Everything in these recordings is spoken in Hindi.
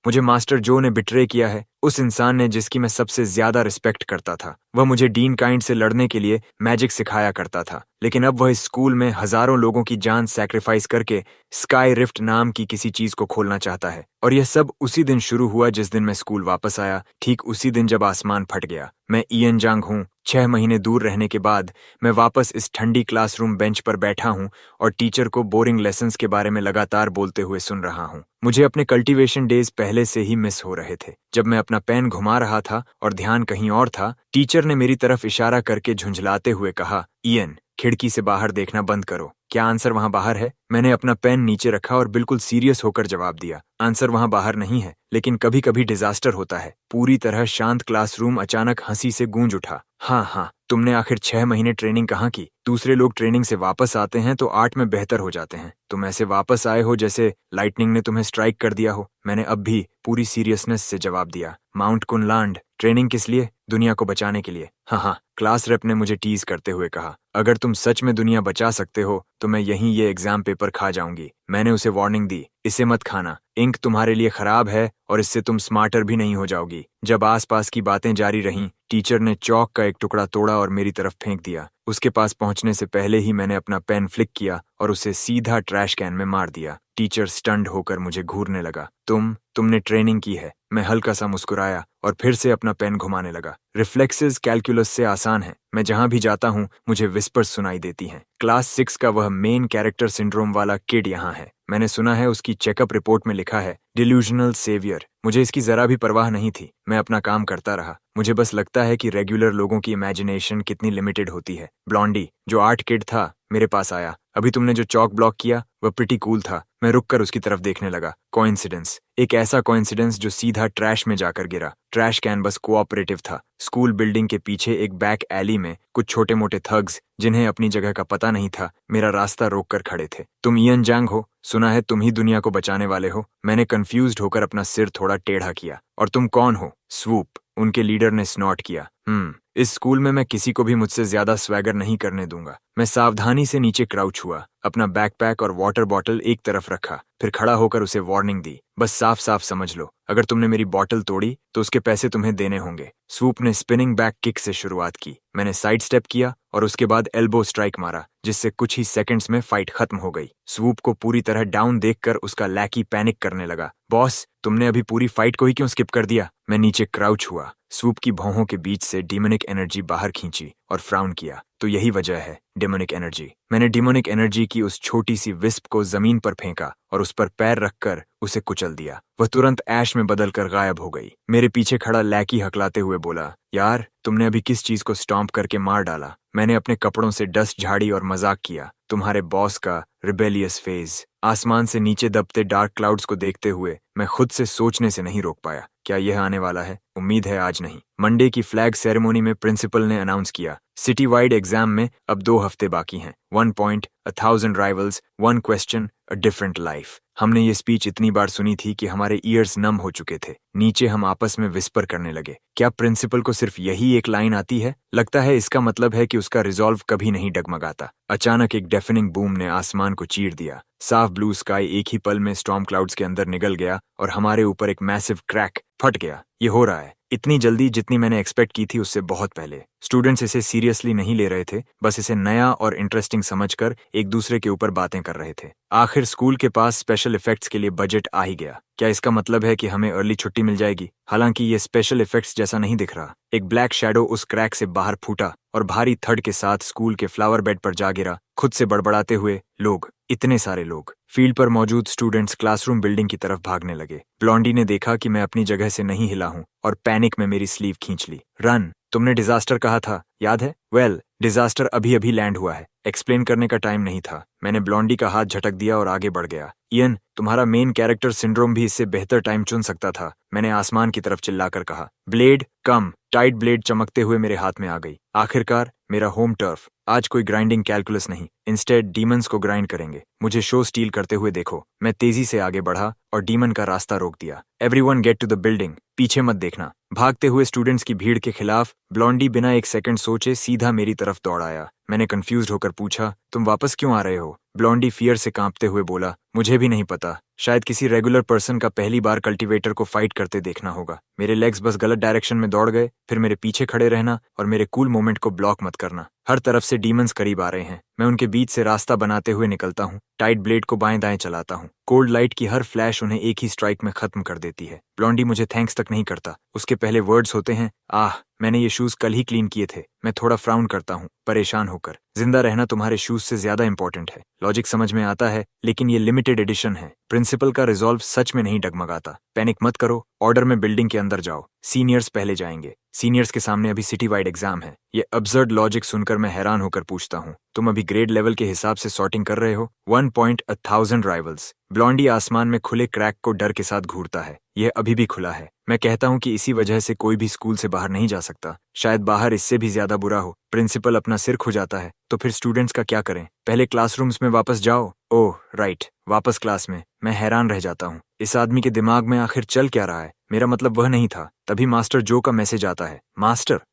मुझे मास्टर जो ने बिट्रे किया है, उस इंसान ने जिसकी मैं सबसे ज्यादा रिस्पेक्ट करता था। वह मुझे डीन काइंड से लड़ने के लिए मैजिक सिखाया करता था, लेकिन अब वह इस स्कूल में हजारों लोगों की जान सैक्रिफाइस करके स्काई रिफ्ट नाम की किसी चीज को खोलना चाहता है। और यह सब उसी दिन शुरू हुआ जिस दिन मैं स्कूल वापस आया, ठीक उसी दिन जब आसमान फट गया। मैं इयन जांग हूँ। 6 महीने दूर रहने के बाद मैं वापस इस ठंडी क्लासरूम बेंच पर बैठा हूँ और टीचर को बोरिंग लेसन्स के बारे में लगातार बोलते हुए सुन रहा हूँ। मुझे अपने कल्टीवेशन डेज पहले से ही मिस हो रहे थे। जब मैं अपना पेन घुमा रहा था और ध्यान कहीं और था, टीचर ने मेरी तरफ इशारा करके झुंझलाते हुए कहा, इयन, खिड़की से बाहर देखना बंद करो। क्या आंसर वहां बाहर है? मैंने अपना पेन नीचे रखा और बिल्कुल सीरियस होकर जवाब दिया, आंसर वहां बाहर नहीं है, लेकिन कभी कभी डिजास्टर होता है। पूरी तरह शांत क्लासरूम अचानक हंसी से गूंज उठा। हाँ, तुमने आखिर 6 महीने ट्रेनिंग कहाँ की? दूसरे लोग ट्रेनिंग से वापस आते हैं तो 8 में बेहतर हो जाते हैं। तुम ऐसे वापस आए हो जैसे लाइटनिंग ने तुम्हें स्ट्राइक कर दिया हो। मैंने अब भी पूरी सीरियसनेस से जवाब दिया, माउंट कुनलांड। ट्रेनिंग किस लिए? दुनिया को बचाने के लिए। हाँ, क्लास रेप ने मुझे टीज करते हुए कहा, अगर तुम सच में दुनिया बचा सकते हो तो मैं यहीं ये एग्जाम पेपर खा जाऊंगी। मैंने उसे वार्निंग दी, इसे मत खाना, इंक तुम्हारे लिए खराब है और इससे तुम स्मार्टर भी नहीं हो जाओगी। जब आसपास की बातें जारी रहीं, टीचर ने चौक का एक टुकड़ा तोड़ा और मेरी तरफ फेंक दिया। उसके पास पहुंचने से पहले ही मैंने अपना पेन फ्लिक किया और उसे सीधा ट्रैश कैन में मार दिया। टीचर स्टन्ड होकर मुझे घूरने लगा। तुमने ट्रेनिंग की है। मैं हल्का सा मुस्कुराया और फिर से अपना पेन घुमाने लगा। रिफ्लेक्सेस कैलकुलस से आसान है। मैं जहां भी जाता हूं मुझे विस्पर्स सुनाई देती हैं। क्लास 6 का वह मेन कैरेक्टर सिंड्रोम वाला किड यहाँ है। मैंने सुना है उसकी चेकअप रिपोर्ट में लिखा है डिल्यूजनल सेवियर। मुझे इसकी जरा भी परवाह नहीं थी। मैं अपना काम करता रहा। मुझे बस लगता है कि रेगुलर लोगों की इमेजिनेशन कितनी लिमिटेड होती है। ब्लॉन्डी, जो आर्ट किड था, मेरे पास आया। अभी तुमने जो चौक ब्लॉक किया वह प्रिटी कूल था। मैं रुककर उसकी तरफ देखने लगा। कोइंसिडेंस, एक ऐसा कोइंसिडेंस जो सीधा ट्रैश में जाकर गिरा। ट्रैश कैन बस कोऑपरेटिव था। स्कूल बिल्डिंग के पीछे एक बैक एली में कुछ छोटे मोटे थग्स, जिन्हें अपनी जगह का पता नहीं था, मेरा रास्ता रोककर खड़े थे। तुम इयन जांग हो? सुना है तुम ही दुनिया को बचाने वाले हो। मैंने कंफ्यूज्ड होकर अपना सिर थोड़ा टेढ़ा किया। और तुम कौन हो? स्वूप, उनके लीडर ने स्नॉट किया। इस स्कूल में मैं किसी को भी मुझसे ज्यादा स्वैगर नहीं करने दूंगा। मैं सावधानी से नीचे क्राउच हुआ, अपना बैकपैक और वाटर बॉटल एक तरफ रखा, फिर खड़ा होकर उसे वार्निंग दी, बस साफ साफ समझ लो, अगर तुमने मेरी बॉटल तोड़ी तो उसके पैसे तुम्हें देने होंगे। स्वूप ने स्पिनिंग बैक किक से शुरुआत की। मैंने साइड स्टेप किया और उसके बाद एल्बो स्ट्राइक मारा, जिससे कुछ ही सेकंड्स में फाइट खत्म हो गई। स्वूप को पूरी तरह डाउन देखकर उसका लैकी पैनिक करने लगा। बॉस, तुमने अभी पूरी फाइट को ही क्यों स्किप कर दिया? मैं नीचे क्राउच हुआ, स्वूप की भौहों के बीच से डिमोनिक एनर्जी बाहर खींची और फ्राउन किया। तो यही वजह है, डिमोनिक एनर्जी। मैंने डिमोनिक एनर्जी की उस छोटी सी विस्प को जमीन पर फेंका और उस पर पैर रखकर उसे कुचल दिया। वह तुरंत ऐश में बदलकर गायब हो गई। मेरे पीछे खड़ा लैकी हकलाते हुए बोला, यार, तुमने अभी किस चीज को स्टॉम्प करके मार डाला? मैंने अपने कपड़ों से डस्ट झाड़ी और मजाक किया। तुम्हारे बॉस का रिबेलियस फेज। आसमान से नीचे दबते डार्क क्लाउड्स को देखते हुए मैं खुद से सोचने से नहीं रोक पाया, क्या यह आने वाला है? उम्मीद है आज नहीं। मंडे की फ्लैग सेरेमनी में प्रिंसिपल ने अनाउंस किया, सिटी वाइड एग्जाम में अब 2 हफ्ते बाकी हैं। 1 point, 1000 rivals, 1 question, a different life. हमने ये स्पीच इतनी बार सुनी थी कि हमारे ईयर्स नम हो चुके थे। नीचे हम आपस में विस्पर करने लगे, क्या प्रिंसिपल को सिर्फ यही एक लाइन आती है? लगता है इसका मतलब है कि उसका रिजॉल्व कभी नहीं डगमगाता। अचानक एक डेफनिंग बूम ने आसमान को चीर दिया। साफ ब्लू स्काई एक ही पल में स्टॉर्म क्लाउड्स के अंदर निगल गया और हमारे ऊपर एक मैसिव क्रैक फट गया। ये हो रहा है इतनी जल्दी जितनी मैंने एक्सपेक्ट की थी उससे बहुत पहले। स्टूडेंट्स इसे सीरियसली नहीं ले रहे थे, बस इसे नया और इंटरेस्टिंग समझकर एक दूसरे के ऊपर बातें कर रहे थे। आखिर स्कूल के पास स्पेशल इफेक्ट्स के लिए बजट आ ही गया। क्या इसका मतलब है कि हमें अर्ली छुट्टी मिल जाएगी? हालांकि ये स्पेशल इफेक्ट्स जैसा नहीं दिख रहा। एक ब्लैक शैडो उस क्रैक से बाहर फूटा और भारी थड़ के साथ स्कूल के फ्लावर बेड पर जा गिरा। खुद से बड़बड़ाते हुए लोग, इतने सारे लोग। फील्ड पर मौजूद स्टूडेंट्स क्लासरूम बिल्डिंग की तरफ भागने लगे। ब्लॉन्डी ने देखा कि मैं अपनी जगह से नहीं हिला हूं और पैनिक में मेरी स्लीव खींच ली। रन, तुमने डिजास्टर कहा था, याद है? वेल, डिजास्टर अभी अभी लैंड हुआ है। एक्सप्लेन करने का टाइम नहीं था। मैंने ब्लॉन्डी का हाथ झटक दिया और आगे बढ़ गया। इयन, तुम्हारा मेन कैरेक्टर सिंड्रोम भी इससे बेहतर टाइम चुन सकता था। मैंने आसमान की तरफ चिल्लाकर कहा। ब्लेड कम। टाइट ब्लेड चमकते हुए मेरे हाथ में आ गई। आखिरकार मेरा होम टर्फ। आज कोई ग्राइंडिंग कैलकुलस नहीं, इंस्टेड डीमंस को ग्राइंड करेंगे। मुझे शो स्टील करते हुए देखो। मैं तेजी से आगे बढ़ा और डीमन का रास्ता रोक दिया। Everyone get to the building, पीछे मत देखना। भागते हुए स्टूडेंट्स की भीड़ के खिलाफ ब्लॉन्डी बिना एक सेकंड सोचे सीधा मेरी तरफ दौड़ आया। मैंने कंफ्यूज्ड होकर पूछा, तुम वापस क्यों आ रहे हो? ब्लॉन्डी फियर से कांपते हुए बोला, मुझे भी नहीं पता। शायद किसी रेगुलर पर्सन का पहली बार कल्टीवेटर को फाइट करते देखना होगा। मेरे लेग्स बस गलत डायरेक्शन में दौड़ गए, फिर मेरे पीछे खड़े रहना और मेरे कूल मोमेंट को ब्लॉक मत करना। हर तरफ से डीमंस करीब आ रहे हैं। मैं उनके बीच से रास्ता बनाते हुए निकलता हूँ। टाइट ब्लेड को बाएं दाएं चलाता हूँ। कोल्ड लाइट की हर फ्लैश उन्हें एक ही स्ट्राइक में खत्म कर देती है। ब्लॉन्डी मुझे थैंक्स तक नहीं करता। उसके पहले वर्ड्स होते हैं, आह, मैंने ये शूज कल ही क्लीन किए थे। मैं थोड़ा फ्राउन करता हूँ, परेशान होकर। जिंदा रहना तुम्हारे शूज से ज्यादा इंपॉर्टेंट है। लॉजिक समझ में आता है, लेकिन ये लिमिटेड एडिशन है। प्रिंसिपल का रिजॉल्व सच में नहीं डगमगाता। पैनिक मत करो, ऑर्डर में बिल्डिंग के अंदर जाओ। सीनियर्स पहले जाएंगे। सीनियर्स के सामने अभी सिटी वाइड एग्जाम है। ये अब्सर्ड लॉजिक सुनकर मैं हैरान होकर पूछता हूँ, तुम अभी ग्रेड लेवल के हिसाब से सॉर्टिंग कर रहे हो? 1 पॉइंट 1000 राइवल्स। ब्लॉन्डी आसमान में खुले क्रैक को डर के साथ घूरता है। यह अभी भी खुला है। मैं कहता हूँ कि इसी वजह से कोई भी स्कूल से बाहर नहीं जा सकता। शायद बाहर इससे भी ज्यादा बुरा हो। प्रिंसिपल अपना सिर खुजाता है, तो फिर स्टूडेंट्स का क्या करें? पहले क्लासरूम्स में वापस जाओ। ओह राइट, वापस क्लास में। मैं हैरान रह जाता हूँ, इस आदमी के दिमाग में आखिर चल क्या रहा है? मेरा मतलब वह नहीं था। तभी मास्टर जो का मैसेज आता है।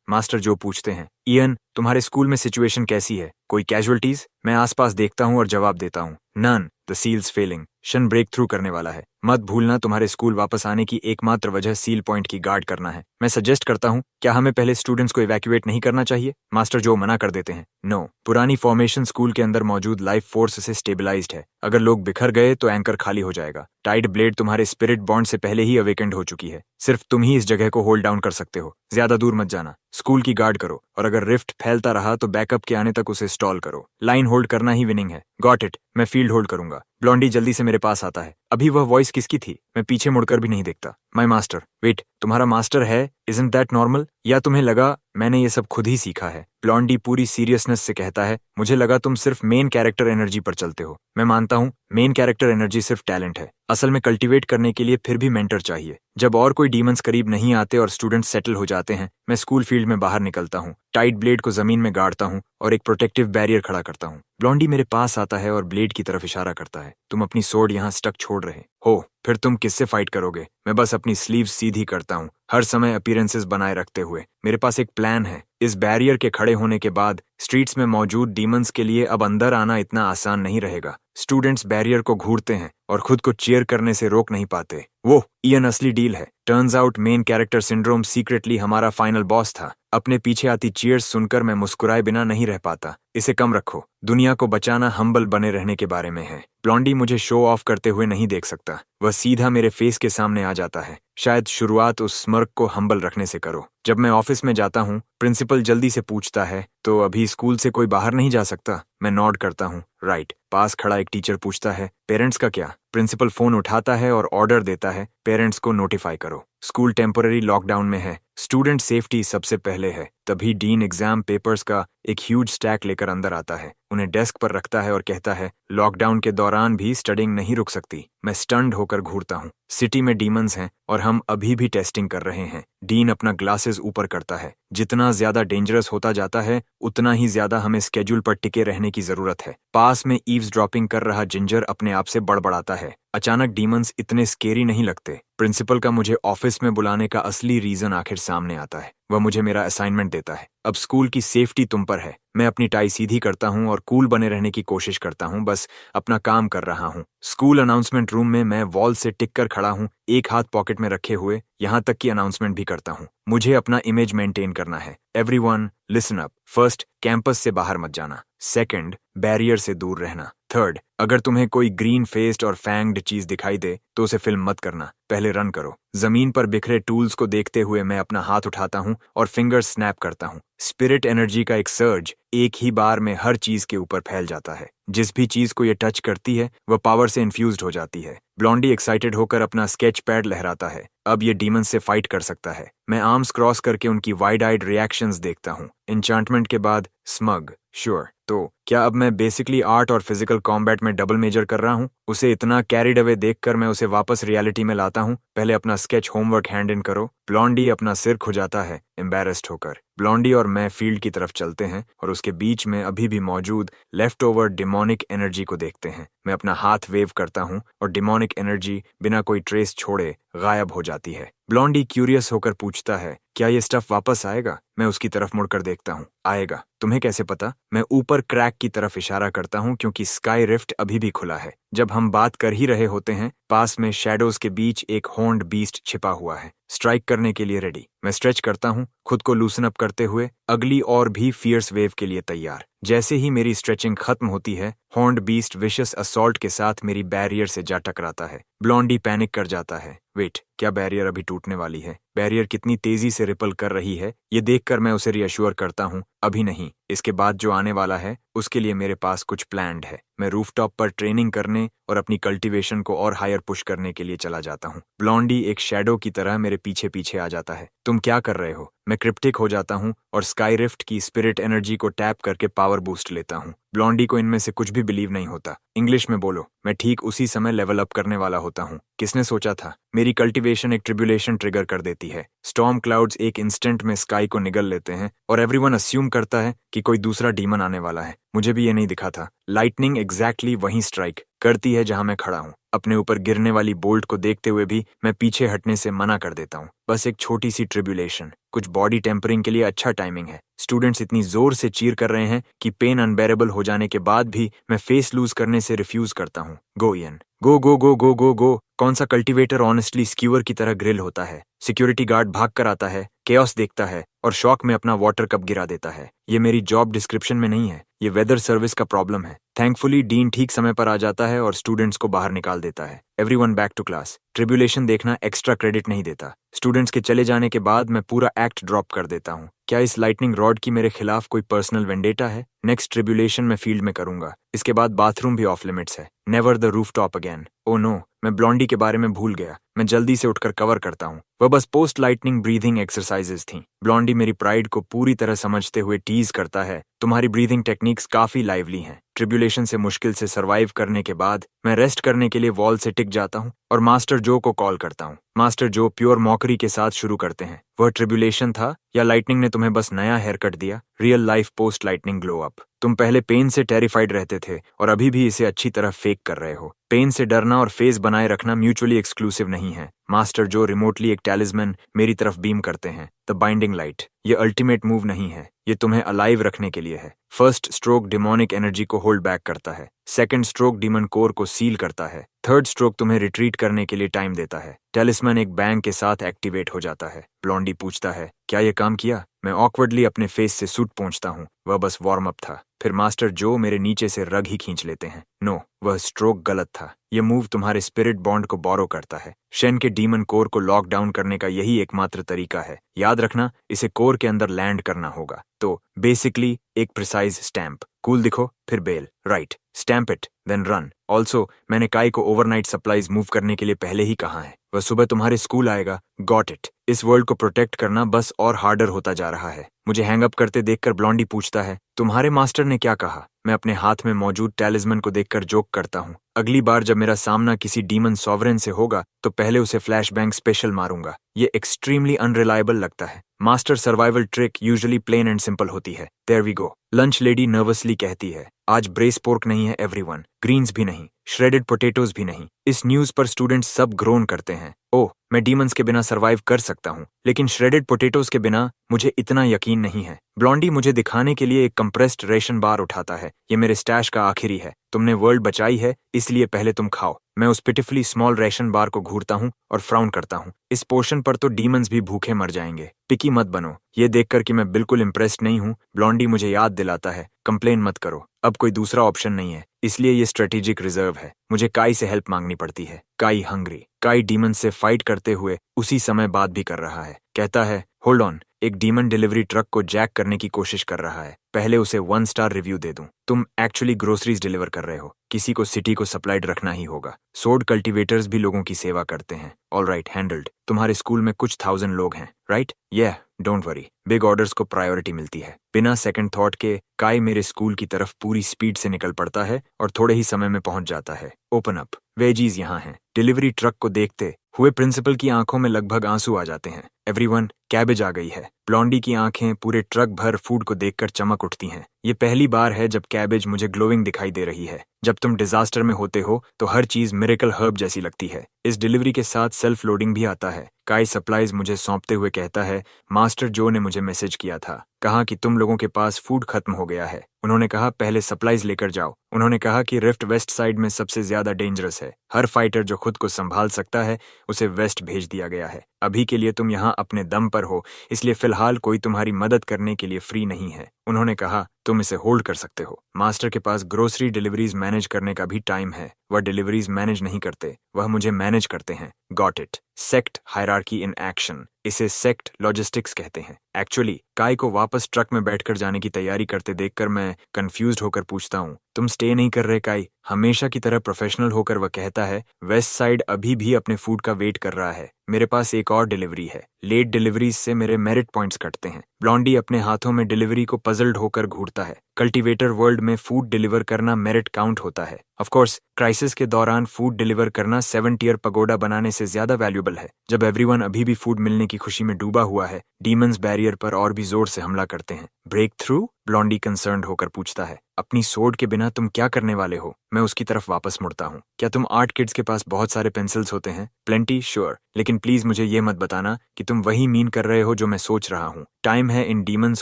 मास्टर जो पूछते हैं, इयन, तुम्हारे स्कूल में सिचुएशन कैसी है? कोई कैजुअलिटीज? मैं आसपास देखता हूँ और जवाब देता हूँ, नन। The seals failing. शन ब्रेक थ्रू करने वाला है। मत भूलना, तुम्हारे स्कूल वापस आने की एकमात्र वजह सील पॉइंट की गार्ड करना है। मैं सजेस्ट करता हूँ, क्या हमें पहले स्टूडेंट्स को इवैक्यूएट नहीं करना चाहिए? मास्टर जो मना कर देते हैं, नो। पुरानी फॉर्मेशन स्कूल के अंदर मौजूद लाइफ फोर्स से स्टेबलाइज्ड है। अगर लोग बिखर गए तो एंकर खाली हो जाएगा। टाइड ब्लेड तुम्हारे स्पिरिट बॉन्ड से पहले ही अवेकेंड हो चुकी है। सिर्फ तुम ही इस जगह को होल्ड डाउन कर सकते हो। ज्यादा दूर मत जाना। स्कूल की गार्ड करो, और अगर रिफ्ट फैलता रहा तो बैकअप के आने तक उसे स्टॉल करो। लाइन होल्ड करना ही विनिंग है। Got it. मैं फील्ड होल्ड करूंगा। ब्लॉन्डी जल्दी से मेरे पास आता है। अभी वह वॉइस किसकी थी? मैं पीछे मुड़कर भी नहीं देखता। My master. वेट, तुम्हारा मास्टर है? Isn't that normal? या तुम्हें लगा मैंने ये सब खुद ही सीखा है? ब्लॉन्डी पूरी सीरियसनेस से कहता है, मुझे लगा तुम सिर्फ मेन कैरेक्टर एनर्जी पर चलते हो। मैं मानता हूँ मेन कैरेक्टर एनर्जी सिर्फ टैलेंट है। असल में कल्टीवेट करने के लिए फिर भी मेंटर चाहिए। जब और कोई डीमंस करीब नहीं आते और स्टूडेंट्स सेटल हो जाते हैं, मैं स्कूल फील्ड में बाहर निकलता हूँ। टाइट ब्लेड को जमीन में गाड़ता हूँ और एक प्रोटेक्टिव बैरियर खड़ा करता हूँ। ब्लॉन्डी मेरे पास आता है और ब्लेड की तरफ इशारा करता है, तुम अपनी सोर्ड यहाँ स्टक छोड़ रहे हो, फिर तुम किससे फाइट करोगे? मैं बस अपनी स्लीव सीधी करता हूँ, हर समय अपीयरेंसेस बनाए रखते हुए। मेरे पास एक प्लान है। इस बैरियर के खड़े होने के बाद स्ट्रीट्स में मौजूद डीमंस के लिए अब अंदर आना इतना आसान नहीं रहेगा। स्टूडेंट्स बैरियर को घूरते हैं और खुद को चीयर करने से रोक नहीं पाते। वो इयन असली डील है। Turns out main character syndrome secretly हमारा फाइनल बॉस था। अपने पीछे आती चीयर्स सुनकर मैं मुस्कुराए बिना नहीं रह पाता। इसे कम रखो। दुनिया को बचाना हम्बल बने रहने के बारे में है। ब्लॉन्डी मुझे शो ऑफ करते हुए नहीं देख सकता। वह सीधा मेरे फेस के सामने आ जाता है। शायद शुरुआत उस स्मर्क को हम्बल रखने से करो। जब मैं ऑफिस में जाता हूँ, प्रिंसिपल जल्दी से पूछता है, तो अभी स्कूल से कोई बाहर नहीं जा सकता? मैं नॉड करता हूँ, राइट। पास खड़ा एक टीचर पूछता है, पेरेंट्स का क्या? प्रिंसिपल फोन उठाता है और ऑर्डर देता है, पेरेंट्स को नोटिफाई करो। स्कूल टेम्पररी लॉकडाउन में है। स्टूडेंट सेफ्टी सबसे पहले है। तभी डीन एग्जाम पेपर्स का एक ह्यूज स्टैक लेकर अंदर आता है, उन्हें डेस्क पर रखता है और कहता है, लॉकडाउन के दौरान भी स्टडिंग नहीं रुक सकती। मैं स्टन्ड होकर घूरता हूँ। सिटी में डीमंस हैं और हम अभी भी टेस्टिंग कर रहे हैं। डीन अपना ग्लासेस ऊपर करता है। जितना ज्यादा डेंजरस होता जाता है, उतना ही ज्यादा हमें स्केड्यूल पर टिके रहने की जरूरत है। पास में ईव्सड्रॉपिंग कर रहा जिंजर अपने आप से बड़बड़ाता है, अचानक डीमंस इतने स्केरी नहीं लगते। प्रिंसिपल का मुझे ऑफिस में बुलाने का असली रीजन आखिर सामने आता है। वह मुझे मेरा असाइनमेंट देता है। अब स्कूल की सेफ्टी तुम पर है। मैं अपनी टाई सीधी करता हूँ और कूल बने रहने की कोशिश करता हूँ, बस अपना काम कर रहा हूँ। स्कूल अनाउंसमेंट रूम में मैं वॉल से टिक कर खड़ा हूँ, एक हाथ पॉकेट में रखे हुए, यहाँ तक कि अनाउंसमेंट भी करता हूँ। मुझे अपना इमेज मेंटेन करना है। Everyone listen up. First, campus से बाहर मत जाना। सेकंड, बैरियर से दूर रहना। थर्ड, अगर तुम्हें कोई ग्रीन फेस्ड और फैंग्ड चीज दिखाई दे तो उसे फिल्म मत करना, पहले रन करो। जमीन पर बिखरे टूल्स को देखते हुए मैं अपना हाथ उठाता हूँ और फिंगर्स स्नैप करता हूँ। स्पिरिट एनर्जी का एक सर्ज एक ही बार में हर चीज के ऊपर फैल जाता है। जिस भी चीज को ये टच करती है वह पावर से इन्फ्यूज्ड हो जाती है। ब्लॉन्डी एक्साइटेड होकर अपना स्केच पैड लहराता है। अब ये डीमन से फाइट कर सकता है। मैं आर्म्स क्रॉस करके उनकी वाइड आइड रिएक्शंस देखता हूँ। एन्चांटमेंट के बाद स्मग, श्योर। तो क्या अब मैं बेसिकली आर्ट और फिजिकल कॉम्बैट में डबल मेजर कर रहा हूँ? उसे इतना कैरिड अवे देखकर मैं उसे वापस रियलिटी में लाता हूँ। पहले अपना स्केच होमवर्क हैंड इन करो। ब्लॉन्डी अपना सिर खुजाता है एम्बैरेस्ड होकर। ब्लॉन्डी और मैं फील्ड की तरफ चलते हैं और उसके बीच में अभी भी मौजूद लेफ्ट ओवर डिमोनिक एनर्जी को देखते हैं। मैं अपना हाथ वेव करता हूँ और डिमोनिक एनर्जी बिना कोई ट्रेस छोड़े गायब हो जाती है। ब्लॉन्डी क्यूरियस होकर पूछता है, क्या ये स्टफ वापस आएगा? मैं उसकी तरफ मुड़कर देखता हूँ। आएगा। तुम्हें कैसे पता? मैं ऊपर क्रैक की तरफ इशारा करता हूँ क्योंकि स्काई रिफ्ट अभी भी खुला है। जब हम बात कर ही रहे होते हैं, पास में शैडोज के बीच एक हॉर्न्ड बीस्ट छिपा हुआ है, स्ट्राइक करने के लिए रेडी। मैं स्ट्रेच करता हूँ, खुद को लूसन अप करते हुए अगली और भी फियर्स वेव के लिए तैयार। जैसे ही मेरी स्ट्रेचिंग खत्म होती है, हॉर्न्ड बीस्ट विशस असॉल्ट के साथ मेरी बैरियर से जा टकराता है। ब्लॉन्डी पैनिक कर जाता है। वेट, क्या बैरियर अभी टूटने वाली है? बैरियर कितनी तेजी से रिपल कर रही है, ये देखकर मैं उसे रिअश्योर करता हूँ, अभी नहीं, इसके बाद जो आने वाला है उसके लिए मेरे पास कुछ प्लान्ड है। मैं रूफटॉप पर ट्रेनिंग करने और अपनी कल्टीवेशन को और हायर पुश करने के लिए चला जाता हूँ। ब्लॉन्डी एक शैडो की तरह मेरे पीछे पीछे आ जाता है। तुम क्या कर रहे हो? मैं क्रिप्टिक हो जाता हूँ और स्काई रिफ्ट की स्पिरिट एनर्जी को टैप करके पावर बूस्ट लेता हूँ। ब्लॉन्डी को इनमें से कुछ भी बिलीव नहीं होता। इंग्लिश में बोलो। मैं ठीक उसी समय लेवल अप करने वाला होता हूँ। किसने सोचा था? मेरी कल्टीवेशन एक ट्रिब्यूलेशन ट्रिगर कर देती है। स्टॉर्म क्लाउड्स एक इंस्टेंट में स्काई को निगल लेते हैं और एवरीवन अस्यूम करता है कि कोई दूसरा डीमन आने वाला है। मुझे भी ये नहीं दिखा था। लाइटनिंग एग्जैक्टली वहीं स्ट्राइक करती है जहां मैं खड़ा हूँ। अपने ऊपर गिरने वाली बोल्ट को देखते हुए भी मैं पीछे हटने से मना कर देता हूँ। बस एक छोटी सी ट्रिब्यूलेशन, कुछ बॉडी टेम्परिंग के लिए अच्छा टाइमिंग है। स्टूडेंट्स इतनी जोर से चीर कर रहे हैं कि पेन अनबेरेबल हो जाने के बाद भी मैं फेस लूज करने से रिफ्यूज करता हूँ। गो इयन, गो गो गो गो गो गो। कौन सा कल्टीवेटर ऑनेस्टली स्क्यूअर की तरह ग्रिल होता है? सिक्योरिटी गार्ड भाग कर आता है, केओस देखता है और शॉक में अपना वाटर कप गिरा देता है। ये मेरी जॉब डिस्क्रिप्शन में नहीं है, ये वेदर सर्विस का प्रॉब्लम है। थैंकफुली डीन ठीक समय पर आ जाता है और स्टूडेंट्स को बाहर निकाल देता है। Everyone back to class. Tribulation देखना एक्स्ट्रा क्रेडिट नहीं देता। स्टूडेंट्स के चले जाने के बाद मैं पूरा एक्ट ड्रॉप कर देता हूँ। क्या इस लाइटनिंग रॉड की मेरे खिलाफ कोई पर्सनल वेंडेटा है? नेक्स्ट ट्रिब्यूलेशन मैं फील्ड में करूंगा। इसके बाद बाथरूम भी ऑफ लिमिट्स है। Never the rooftop again. Oh no, मैं ब्लॉन्डी के बारे में भूल गया। मैं जल्दी से उठकर कवर करता हूँ। वह बस पोस्ट लाइटनिंग ब्रीथिंग एक्सरसाइजेस थीं। ब्लॉन्डी मेरी प्राइड को पूरी तरह समझते हुए टीज करता है, तुम्हारी ब्रीथिंग टेक्निक्स काफी लाइवली हैं। ट्रिब्यूलेशन से मुश्किल से सर्वाइव करने के बाद मैं रेस्ट करने के लिए वॉल से टिक जाता हूँ और मास्टर जो को कॉल करता हूँ। मास्टर जो प्योर मॉकरी के साथ शुरू करते हैं। वह ट्रिब्यूलेशन था या लाइटनिंग ने तुम्हें बस नया हेयर कट दिया? Real life post lightning glow up. तुम पहले पेन से टेरिफाइड रहते थे और अभी भी इसे अच्छी तरह फेक कर रहे हो। पेन से डरना और फेस बनाए रखना म्यूचुअली एक्सक्लूसिव नहीं है। मास्टर जो रिमोटली एक टैलिस्मैन मेरी तरफ बीम करते हैं। The binding light. ये अल्टीमेट मूव नहीं है, ये तुम्हें अलाइव रखने के लिए है। फर्स्ट स्ट्रोक डिमोनिक एनर्जी को होल्ड बैक करता है। सेकंड स्ट्रोक डीमन कोर को सील करता है। थर्ड स्ट्रोक तुम्हें रिट्रीट करने के लिए टाइम देता है। टेलिस्मैन एक बैंग के साथ एक्टिवेट हो जाता है। ब्लॉन्डी पूछता है, क्या ये काम किया? मैं ऑकवर्डली अपने फेस से सूट पहुंचता हूँ। वह बस वार्म अप था। फिर मास्टर जो मेरे नीचे से रग ही खींच लेते हैं। नो, वह स्ट्रोक गलत था। यह मूव तुम्हारे स्पिरिट बॉन्ड को बोरो करता है। शेन के डीमन कोर को लॉक डाउन करने का यही एकमात्र तरीका है। याद रखना, इसे कोर के अंदर लैंड करना होगा। तो बेसिकली एक प्रिसाइज स्टैंप। कूल दिखो, फिर bell, right, stamp it, then run. Also मैंने काई को ओवरनाइट सप्लाईज मूव करने के लिए पहले ही कहा है। वह सुबह तुम्हारे स्कूल आएगा। Got it. इस वर्ल्ड को प्रोटेक्ट करना बस और हार्डर होता जा रहा है। मुझे हैंगअप करते देखकर ब्लॉन्डी पूछता है, तुम्हारे मास्टर ने क्या कहा? मैं अपने हाथ में मौजूद टैलिस्मैन को देखकर जोक करता हूँ। अगली बार जब मेरा सामना किसी डीमन सॉवरेन से होगा तो पहले उसे फ्लैश बैंग स्पेशल मारूंगा। ये एक्सट्रीमली अनरिलायबल लगता है। Master survival trick usually plain and simple होती है। There we go. Lunch lady nervously कहती है, आज ब्रेस पोर्क नहीं है एवरीवन, ग्रीन्स भी नहीं, श्रेडेड पोटैटोज भी नहीं। इस न्यूज पर स्टूडेंट्स सब ग्रोन करते हैं। ओह, मैं डीमंस के बिना सर्वाइव कर सकता हूँ, लेकिन श्रेडेड पोटैटोज के बिना मुझे इतना यकीन नहीं है। ब्लॉन्डी मुझे दिखाने के लिए एक कंप्रेस्ड रेशन बार उठाता है। ये मेरे स्टैश का आखिरी है। तुमने वर्ल्ड बचाई है, इसलिए पहले तुम खाओ। मैं उस पिटिफुली स्मॉल रेशन बार को घूरता हूँ और फ्राउन करता हूँ। इस पोर्शन पर तो डीमंस भी भूखे मर जाएंगे। पिकी मत बनो। ये देखकर कि मैं बिल्कुल इम्प्रेस्ड नहीं हूँ, ब्लॉन्डी मुझे याद दिलाता है, कंप्लेन मत करो, अब कोई दूसरा ऑप्शन नहीं है, इसलिए ये स्ट्रेटेजिक रिजर्व है। मुझे काई से हेल्प मांगनी पड़ती है। काई हंग्री। काई डीमन से फाइट करते हुए उसी समय बात भी कर रहा है। कहता है, होल्ड ऑन, एक डीमन डिलीवरी ट्रक को जैक करने की कोशिश कर रहा है। पहले उसे 1 स्टार रिव्यू दे दूं। तुम एक्चुअली ग्रोसरीज डिलीवर कर रहे हो, किसी को सिटी को सप्लाइड रखना ही होगा। सोर्ड कल्टीवेटर्स भी लोगों की सेवा करते हैं। Alright, handled. तुम्हारे स्कूल में कुछ 1000 लोग हैं, राइट? यह डोंट वरी, बिग ऑर्डर्स को प्रायोरिटी मिलती है। बिना सेकंड थॉट के काई मेरे स्कूल की तरफ पूरी स्पीड से निकल पड़ता है और थोड़े ही समय में पहुंच जाता है। ओपन अप, वेजीज यहाँ हैं। डिलीवरी ट्रक को देखते हुए प्रिंसिपल की आंखों में लगभग आंसू आ जाते हैं। एवरीवन, कैबेज आ गई है। ब्लॉन्डी की आंखें पूरे ट्रक भर फूड को देखकर चमक उठती हैं। ये पहली बार है जब कैबेज मुझे ग्लोइंग दिखाई दे रही है। जब तुम डिजास्टर में होते हो तो हर चीज मिरेकल हर्ब जैसी लगती है। इस डिलीवरी के साथ सेल्फ लोडिंग भी आता है। काई सप्लाईज मुझे सौंपते हुए कहता है, मास्टर जो ने मुझे मैसेज किया था, कहा कि तुम लोगों के पास फूड खत्म हो गया है। उन्होंने कहा पहले सप्लाईज लेकर जाओ। उन्होंने कहा कि रिफ्ट वेस्ट साइड में सबसे ज्यादा डेंजरस है। हर फाइटर जो खुद को संभाल सकता है उसे वेस्ट भेज दिया गया है। अभी के लिए तुम यहाँ अपने दम पर हो, इसलिए फिलहाल कोई तुम्हारी मदद करने के लिए फ्री नहीं है। उन्होंने कहा तुम इसे होल्ड कर सकते हो। मास्टर के पास ग्रोसरी डिलीवरीज मैनेज करने का भी टाइम है। वह डिलीवरीज मैनेज नहीं करते, वह मुझे मैनेज करते हैं। Got it. Sect hierarchy in action. इसे सेक्ट लॉजिस्टिक्स कहते हैं। एक्चुअली काई को वापस ट्रक में बैठकर जाने की तैयारी करते देखकर मैं कंफ्यूज्ड होकर पूछता हूँ, तुम स्टे नहीं कर रहे काई? हमेशा की तरह प्रोफेशनल होकर वह कहता है, वेस्ट साइड अभी भी अपने फूड का वेट कर रहा है। मेरे पास एक और डिलीवरी है। लेट डिलीवरीज से मेरे मेरिट पॉइंट्स कटते हैं। ब्लॉन्डी अपने हाथों में डिलीवरी को पजल्ड होकर घूरता है। कल्टीवेटर वर्ल्ड में फूड डिलीवर करना मेरिट काउंट होता है। ऑफ कोर्स क्राइसिस के दौरान फूड डिलीवर करना 7 टियर पगोडा बनाने से ज्यादा वैल्यूएबल है। जब एवरीवन अभी भी फूड मिलने की खुशी में डूबा हुआ है, डीमंस बैरियर पर और भी जोर से हमला करते हैं। Break through? ब्लॉन्डी कंसर्न्ड होकर पूछता है। अपनी सोड के बिना तुम क्या करने वाले हो? मैं उसकी तरफ वापस मुड़ता हूँ। क्या तुम आर्ट किड्स के पास बहुत सारे पेंसिल्स होते हैं? प्लेंटी, श्योर, लेकिन प्लीज मुझे ये मत बताना कि तुम वही मीन कर रहे हो जो मैं सोच रहा हूँ। टाइम है इन डीमंस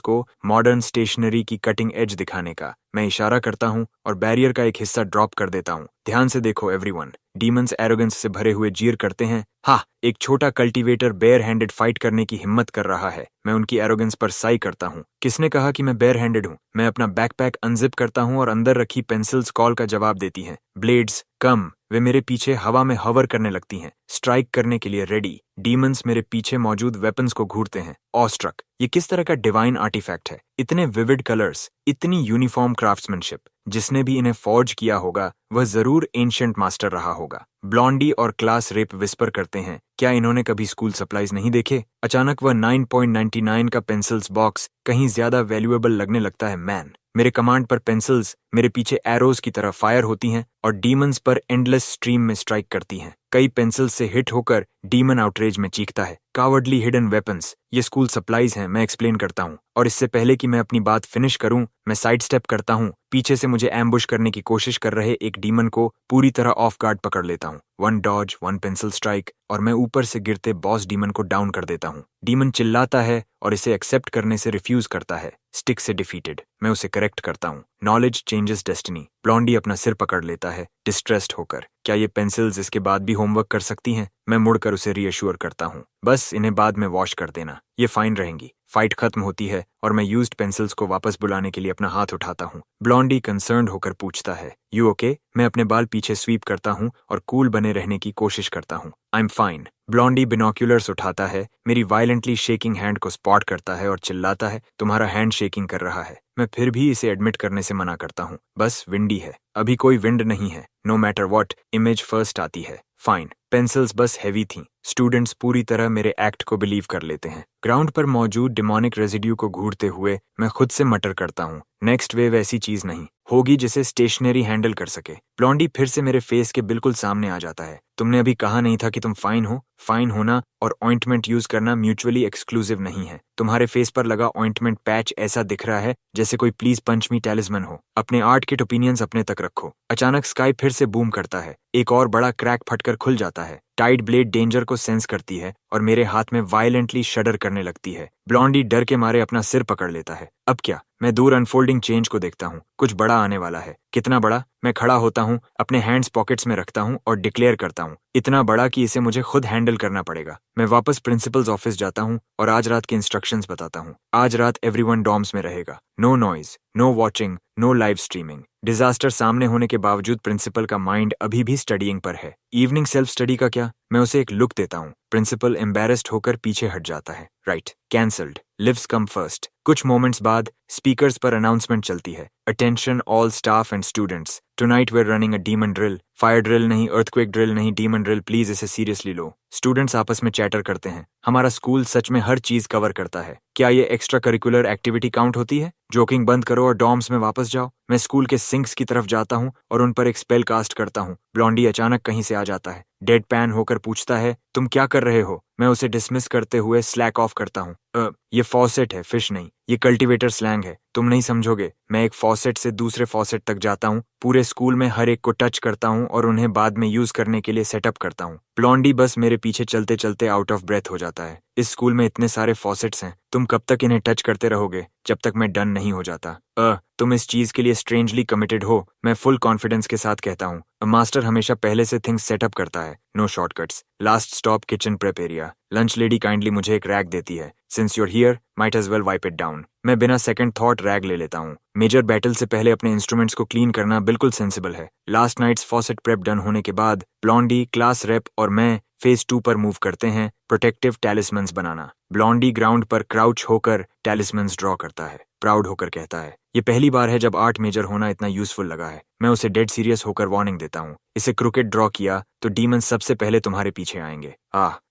को मॉडर्न स्टेशनरी की कटिंग एज दिखाने का। मैं इशारा करता हूँ और बैरियर का एक हिस्सा ड्रॉप कर देता हूँ। ध्यान से देखो एवरीवन। डीमंस एरोगेंस से भरे हुए जीर करते हैं। हाँ, एक छोटा कल्टीवेटर बेयर हैंडेड फाइट करने की हिम्मत कर रहा है। मैं उनकी एरोगेंस पर साई करता हूँ। किसने कहा कि मैं बेयर हैंडेड हूँ? मैं अपना बैकपैक अनजिप करता हूँ और अंदर रखी पेंसिल्स कॉल का जवाब देती हैं। ब्लेड्स कम। वे मेरे पीछे हवा में हवर करने लगती हैं, स्ट्राइक करने के लिए रेडी। डीमंस मेरे पीछे मौजूद वेपन्स को घूरते हैं। ऑस्ट्रक, ये किस तरह का डिवाइन आर्टिफैक्ट है? इतने विविड कलर्स, इतनी यूनिफॉर्म क्राफ्ट्समैनशिप। जिसने भी इन्हें फॉर्ज किया होगा वह जरूर एंशिएंट मास्टर रहा होगा। ब्लॉन्डी और क्लास रेप विस्पर करते हैं, क्या इन्होंने कभी स्कूल सप्लाईज नहीं देखे? अचानक वह 9.99 का पेंसिल्स बॉक्स कहीं ज्यादा वैल्यूएबल लगने लगता है। मैन, मेरे कमांड पर पेंसिल्स मेरे पीछे एरोज की तरह फायर होती हैं और डीमंस पर एंडलेस स्ट्रीम में स्ट्राइक करती हैं। कई पेंसिल्स से हिट होकर डीमन आउटरेज में चीखता है, कावर्डली हिडन वेपन्स। ये स्कूल सप्लाईज हैं, मैं एक्सप्लेन करता हूँ। और इससे पहले कि मैं अपनी बात फिनिश करूं, मैं साइड स्टेप करता हूँ। पीछे से मुझे एम्बुश करने की कोशिश कर रहे एक डीमन को पूरी तरह ऑफ गार्ड पकड़ लेता हूँ। 1 डॉज, 1 पेंसिल स्ट्राइक और मैं ऊपर से गिरते बॉस डीमन को डाउन कर देता हूँ। डीमन चिल्लाता है और इसे एक्सेप्ट करने से रिफ्यूज करता है। स्टिक से डिफीटेड। मैं उसे करेक्ट करता हूँ। Knowledge changes destiny. ब्लॉन्डी अपना सिर पकड़ लेता है डिस्ट्रेस्ड होकर। क्या ये पेंसिल्स इसके बाद भी होमवर्क कर सकती हैं? मैं मुड़कर उसे रीअश्योर करता हूँ, बस इन्हें बाद में वॉश कर देना, ये फाइन रहेंगी। फाइट खत्म होती है और मैं यूज्ड पेंसिल्स को वापस बुलाने के लिए अपना हाथ उठाता हूँ। ब्लॉन्डी कंसर्न्ड होकर पूछता है, यू ओके? मैं अपने बाल पीछे स्वीप करता हूँ और कूल बने रहने की कोशिश करता हूँ। I am fine. ब्लॉन्डी बिनोक्यूलर्स उठाता है, मेरी वायलेंटली शेकिंग हैंड को स्पॉट करता है और चिल्लाता है, तुम्हारा हैंड शेकिंग कर रहा है। मैं फिर भी इसे एडमिट करने से मना करता हूँ, बस विंडी है, अभी कोई विंड नहीं है। No matter what, image first आती है। फाइन। पेंसिल्स बस हैवी थीं। स्टूडेंट्स पूरी तरह मेरे एक्ट को बिलीव कर लेते हैं। ग्राउंड पर मौजूद डिमोनिक रेजिड्यू को घूरते हुए मैं खुद से मटर करता हूँ, नेक्स्ट वेव ऐसी चीज नहीं होगी जिसे स्टेशनरी हैंडल कर सके। ब्लॉन्डी फिर से मेरे फेस के बिल्कुल सामने आ जाता है। तुमने अभी कहा नहीं था कि तुम फाइन हो? फाइन होना और ऑइंटमेंट यूज करना म्यूचुअली एक्सक्लूसिव नहीं है। तुम्हारे फेस पर लगा ऑइंटमेंट पैच ऐसा दिख रहा है जैसे कोई प्लीज पंच मी टैलिस्मन हो। अपने आर्ट किट ओपिनियंस अपने तक रखो। अचानक स्काई फिर से बूम करता है, एक और बड़ा क्रैक फटकर खुल जाता है। टाइड ब्लेड डेंजर को सेंस करती है और मेरे हाथ में वायलेंटली शडर करने लगती है। ब्लॉन्डी डर के मारे अपना सिर पकड़ लेता है। अब क्या? मैं दूर अनफोल्डिंग चेंज को देखता हूँ, कुछ बड़ा आने वाला है। कितना बड़ा? मैं खड़ा होता हूँ, अपने हैंड्स पॉकेट्स में रखता हूँ और डिक्लेयर करता हूँ, इतना बड़ा कि इसे मुझे खुद हैंडल करना पड़ेगा। मैं वापस प्रिंसिपल्स ऑफिस जाता हूँ और आज रात के इंस्ट्रक्शंस बताता हूँ। आज रात एवरीवन डॉर्म्स में रहेगा। No noise, no watching, no live streaming. Disaster सामने होने के बावजूद प्रिंसिपल का माइंड अभी भी स्टडीइंग पर है। इवनिंग सेल्फ स्टडी का क्या? मैं उसे एक लुक देता हूँ। प्रिंसिपल एम्बेरेस्ड होकर पीछे हट जाता है। Right, cancelled, lives come first. कुछ मोमेंट्स बाद स्पीकर्स पर अनाउंसमेंट चलती है, attention all staff and students, tonight we are running a demon drill. Fire drill नहीं, अर्थक्वेक ड्रिल नहीं, डीमन ड्रिल, प्लीज इसे सीरियसली लो। स्टूडेंट्स आपस में चैटर करते हैं, हमारा स्कूल सच में हर चीज कवर करता है, क्या ये एक्स्ट्रा करिकुलर एक्टिविटी काउंट होती है? जोकिंग बंद करो और डॉर्म्स में वापस जाओ। मैं स्कूल के सिंक्स की तरफ जाता हूँ और उन पर एक स्पेल कास्ट करता हूँ। ब्लॉन्डी अचानक कहीं से आ जाता है। डेड पैन होकर पूछता है, तुम क्या कर रहे हो? मैं उसे डिसमिस करते हुए स्लैक ऑफ करता हूँ। ये फॉसेट है, फिश नहीं। ये कल्टीवेटर स्लैंग है, तुम नहीं समझोगे। मैं एक फॉसेट से दूसरे फॉसेट तक जाता हूँ, पूरे स्कूल में हर एक को टच करता हूँ और उन्हें बाद में यूज करने के लिए सेटअप करता हूँ। ब्लॉन्डी बस मेरे पीछे चलते चलते आउट ऑफ ब्रेथ हो जाता है। इस स्कूल में इतने सारे फॉसेट्स हैं, तुम कब तक इन्हें टच करते रहोगे जब तक मैं डन नहीं हो जाता? तुम इस चीज के लिए स्ट्रेंजली कमिटेड हो, मैं फुल कॉन्फिडेंस के साथ कहता हूँ। मास्टर हमेशा पहले से थिंग्स सेटअप करता है, no shortcuts. Last stop kitchen prep area. Lunch lady kindly मुझे एक रैग देती है। Since you're here, might as well wipe it down. मैं बिना सेकंड थॉट रैग ले लेता हूँ। मेजर बैटल से पहले अपने इंस्ट्रूमेंट्स को क्लीन करना बिल्कुल सेंसिबल है। Last night's faucet prep done होने के बाद ब्लॉन्डी, क्लास रेप और मैं फेज 2 पर मूव करते हैं, प्रोटेक्टिव टैलिस्मन्स बनाना। ब्लॉन्डी ग्राउंड पर क्राउच होकर टैलिस्मन्स ड्रॉ करता है, प्राउड होकर कहता है, ये पहली बार है जब आर्ट मेजर होना इतना यूजफुल लगा है। मैं उसे डेड सीरियस होकर वार्निंग देता हूँ, इसे क्रिकेट ड्रॉ किया तो डीमंस सबसे पहले तुम्हारे पीछे आएंगे।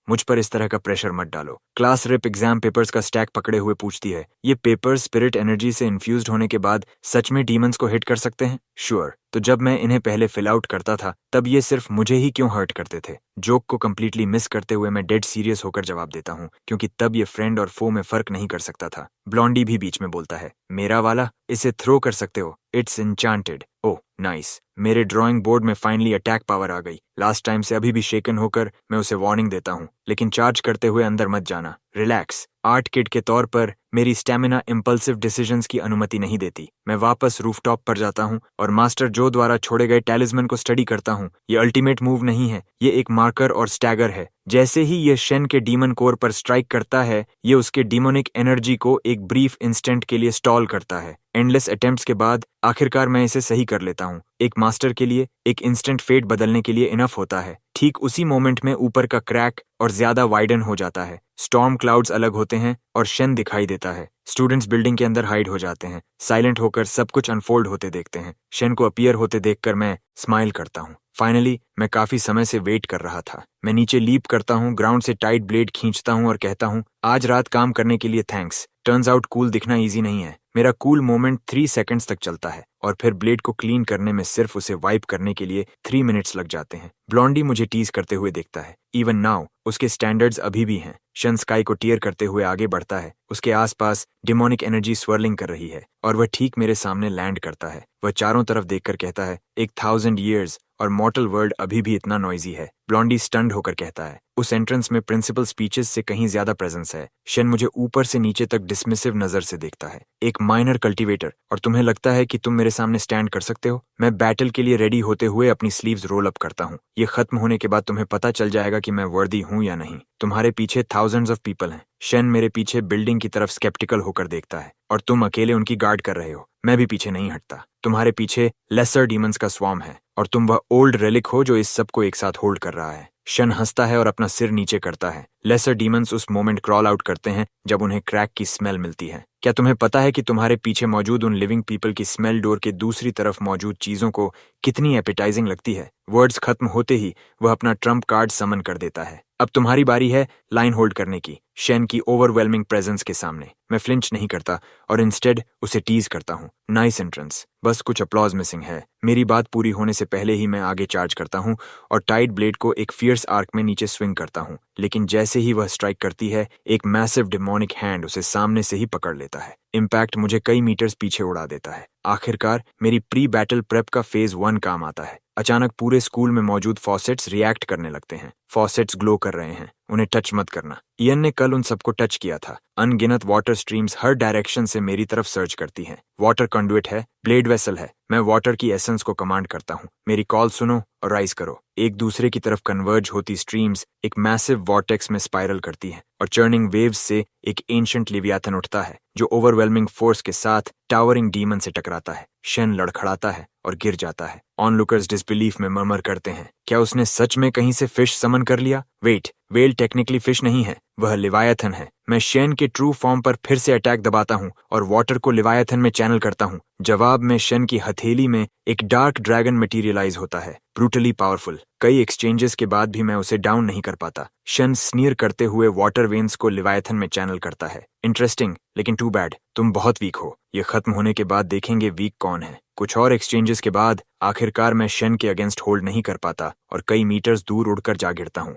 मुझ पर इस तरह का प्रेशर मत डालो। क्लास रिप एग्जाम पेपर्स का स्टैक पकड़े हुए पूछती है, ये पेपर्स स्पिरिट एनर्जी से इन्फ्यूज्ड होने के बाद सच में डीमंस को हिट कर सकते हैं? श्योर। तो जब मैं इन्हें पहले फिल आउट करता था तब ये सिर्फ मुझे ही क्यों हर्ट करते थे? जोक को कंप्लीटली मिस करते हुए मैं डेड सीरियस होकर जवाब देता हूँ, क्योंकि तब ये फ्रेंड और फो में फर्क नहीं कर सकता था। ब्लॉन्डी भी बीच में बोलता है, मेरा वाला, इसे थ्रो कर सकते हो, इट्स एन्चांटेड। Oh nice. मेरे ड्राइंग बोर्ड में फाइनली अटैक पावर आ गई। लास्ट टाइम से अभी भी शेकन होकर मैं उसे वार्निंग देता हूँ, लेकिन चार्ज करते हुए अंदर मत जाना, रिलैक्स। आर्ट किड के तौर पर मेरी स्टैमिना इम्पल्सिव डिसीजंस की अनुमति नहीं देती। मैं वापस रूफटॉप पर जाता हूँ और मास्टर जो द्वारा छोड़े गए टैलिस्मन को स्टडी करता हूँ। ये अल्टीमेट मूव नहीं है, ये एक मार्कर और स्टैगर है। जैसे ही ये शेन के डीमन कोर पर स्ट्राइक करता है, ये उसके डीमोनिक एनर्जी को एक ब्रीफ इंस्टेंट के लिए स्टॉल करता है। एंडलेस अटेम्प्ट्स के बाद आखिरकार मैं इसे सही कर लेता हूँ। एक मास्टर के लिए एक इंस्टेंट फेट बदलने के लिए इनफ होता है। ठीक उसी मोमेंट में ऊपर का क्रैक और ज्यादा वाइडन हो जाता है। स्टॉर्म क्लाउड्स अलग होते हैं और शेन दिखाई देता है। स्टूडेंट्स बिल्डिंग के अंदर हाइड हो जाते हैं, साइलेंट होकर सब कुछ अनफोल्ड होते देखते हैं। शेन को अपीयर होते देखकर मैं स्माइल करता हूँ। फाइनली मैं काफी समय से वेट कर रहा था। मैं नीचे लीप करता हूँ, ग्राउंड से टाइट ब्लेड खींचता हूँ और कहता हूँ, आज रात काम करने के लिए थैंक्स। टर्न्स आउट कूल दिखना इजी नहीं है। मेरा कूल मोमेंट 3 सेकंड्स तक चलता है और फिर ब्लेड को क्लीन करने में सिर्फ उसे वाइप करने के लिए 3 मिनट्स लग जाते हैं। ब्लॉन्डी मुझे टीज करते हुए देखता है। इवन नाउ उसके स्टैंडर्ड्स अभी भी हैं। शन स्काई को टीयर करते हुए आगे बढ़ता है। उसके आसपास डिमोनिक एनर्जी स्वर्लिंग कर रही है और वह ठीक मेरे सामने लैंड करता है। वह चारों तरफ देखकर कहता है, 1000 years और मॉर्टल वर्ल्ड अभी भी इतना नॉइजी है। ब्लॉन्डी स्टन्ड होकर कहता है, उस एंट्रेंस में प्रिंसिपल स्पीचेस से कहीं ज्यादा प्रेजेंस है। शन मुझे ऊपर से नीचे तक डिसमिसिव नजर से देखता है। एक माइनर कल्टीवेटर, और तुम्हें लगता है कि तुम मेरे सामने स्टैंड कर सकते हो? मैं बैटल के लिए रेडी होते हुए अपनी स्लीव्स रोल अप करता हूँ। ये खत्म होने के बाद तुम्हें पता चल जाएगा कि मैं वर्दी हूँ या नहीं। तुम्हारे पीछे थाउजेंड्स ऑफ पीपल हैं। शन मेरे पीछे बिल्डिंग की तरफ स्केप्टिकल होकर देखता है, और तुम अकेले उनकी गार्ड कर रहे हो। मैं भी पीछे नहीं हटता। तुम्हारे पीछे लेसर डीमंस का स्वार्म है और तुम वह ओल्ड रेलिक हो जो इस सब को एक साथ होल्ड कर रहा है। शन हंसता है और अपना सिर नीचे करता है। लेसर डीमंस उस मोमेंट क्रॉल आउट करते हैं जब उन्हें क्रैक की स्मेल मिलती है। क्या तुम्हें पता है कि तुम्हारे पीछे मौजूद उन लिविंग पीपल की स्मेल डोर के दूसरी तरफ मौजूद चीजों को कितनी एपेटाइजिंग लगती है? वर्ड्स खत्म होते ही वह अपना ट्रम्प कार्ड समन कर देता है। अब तुम्हारी बारी है लाइन होल्ड करने की। शेन की ओवरवेलमिंग प्रेजेंस के सामने मैं फ्लिंच नहीं करता और इंस्टेड उसे टीज करता हूँ। नाइस एंट्रेंस, बस कुछ अपलॉज मिसिंग है। मेरी बात पूरी होने से पहले ही मैं आगे चार्ज करता हूँ और टाइट ब्लेड को एक फियर्स आर्क में नीचे स्विंग करता हूँ। लेकिन जैसे ही वह स्ट्राइक करती है, एक मैसिव डिमोनिक हैंड उसे सामने से ही पकड़ लेता है। इम्पैक्ट मुझे कई मीटर्स पीछे उड़ा देता है। आखिरकार मेरी प्री बैटल प्रेप का फेज 1 काम आता है। अचानक पूरे स्कूल में मौजूद फॉसेट्स रिएक्ट करने लगते हैं। फॉसेट्स ग्लो कर रहे हैं, उन्हें टच मत करना। इयन ने कल उन सबको टच किया था। अनगिनत वाटर स्ट्रीम्स हर डायरेक्शन से मेरी तरफ सर्च करती हैं। वाटर कंडुइट है, ब्लेड वेसल है। मैं वाटर की एसेंस को कमांड करता हूँ, मेरी कॉल सुनो और राइज करो। एक दूसरे की तरफ कन्वर्ज होती स्ट्रीम्स एक मैसिव वॉर्टेक्स में स्पाइरल करती हैं और चर्निंग वेव्स से एक एंशिएंट लिवियाथन उठता है जो ओवरवेलमिंग फोर्स के साथ टावरिंग डीमन से टकराता है। शन लड़खड़ाता है और गिर जाता है। ऑनलुकर्स डिसबिलीफ में मर्मर करते हैं, क्या उसने सच में कहीं से फिश समन कर लिया? वेट, वेल टेक्निकली फिश नहीं है, वह लिवायथन है। मैं शेन के ट्रू फॉर्म पर फिर से अटैक दबाता हूँ और वाटर को लिवायथन में चैनल करता हूँ। जवाब में शेन की हथेली में एक डार्क ड्रैगन मटेरियलाइज होता है, ब्रूटली पावरफुल। कई एक्सचेंजेस के बाद भी मैं उसे डाउन नहीं कर पाता। शन स्नीर करते हुए वाटर वेन्स को लिवायथन में चैनल करता है। इंटरेस्टिंग, लेकिन टू बैड, तुम बहुत वीक हो। ये खत्म होने के बाद देखेंगे वीक कौन है। कुछ और एक्सचेंजेस के बाद आखिरकार मैं शन के अगेंस्ट होल्ड नहीं कर पाता और कई मीटर्स दूर उड़कर जा गिरता हूँ।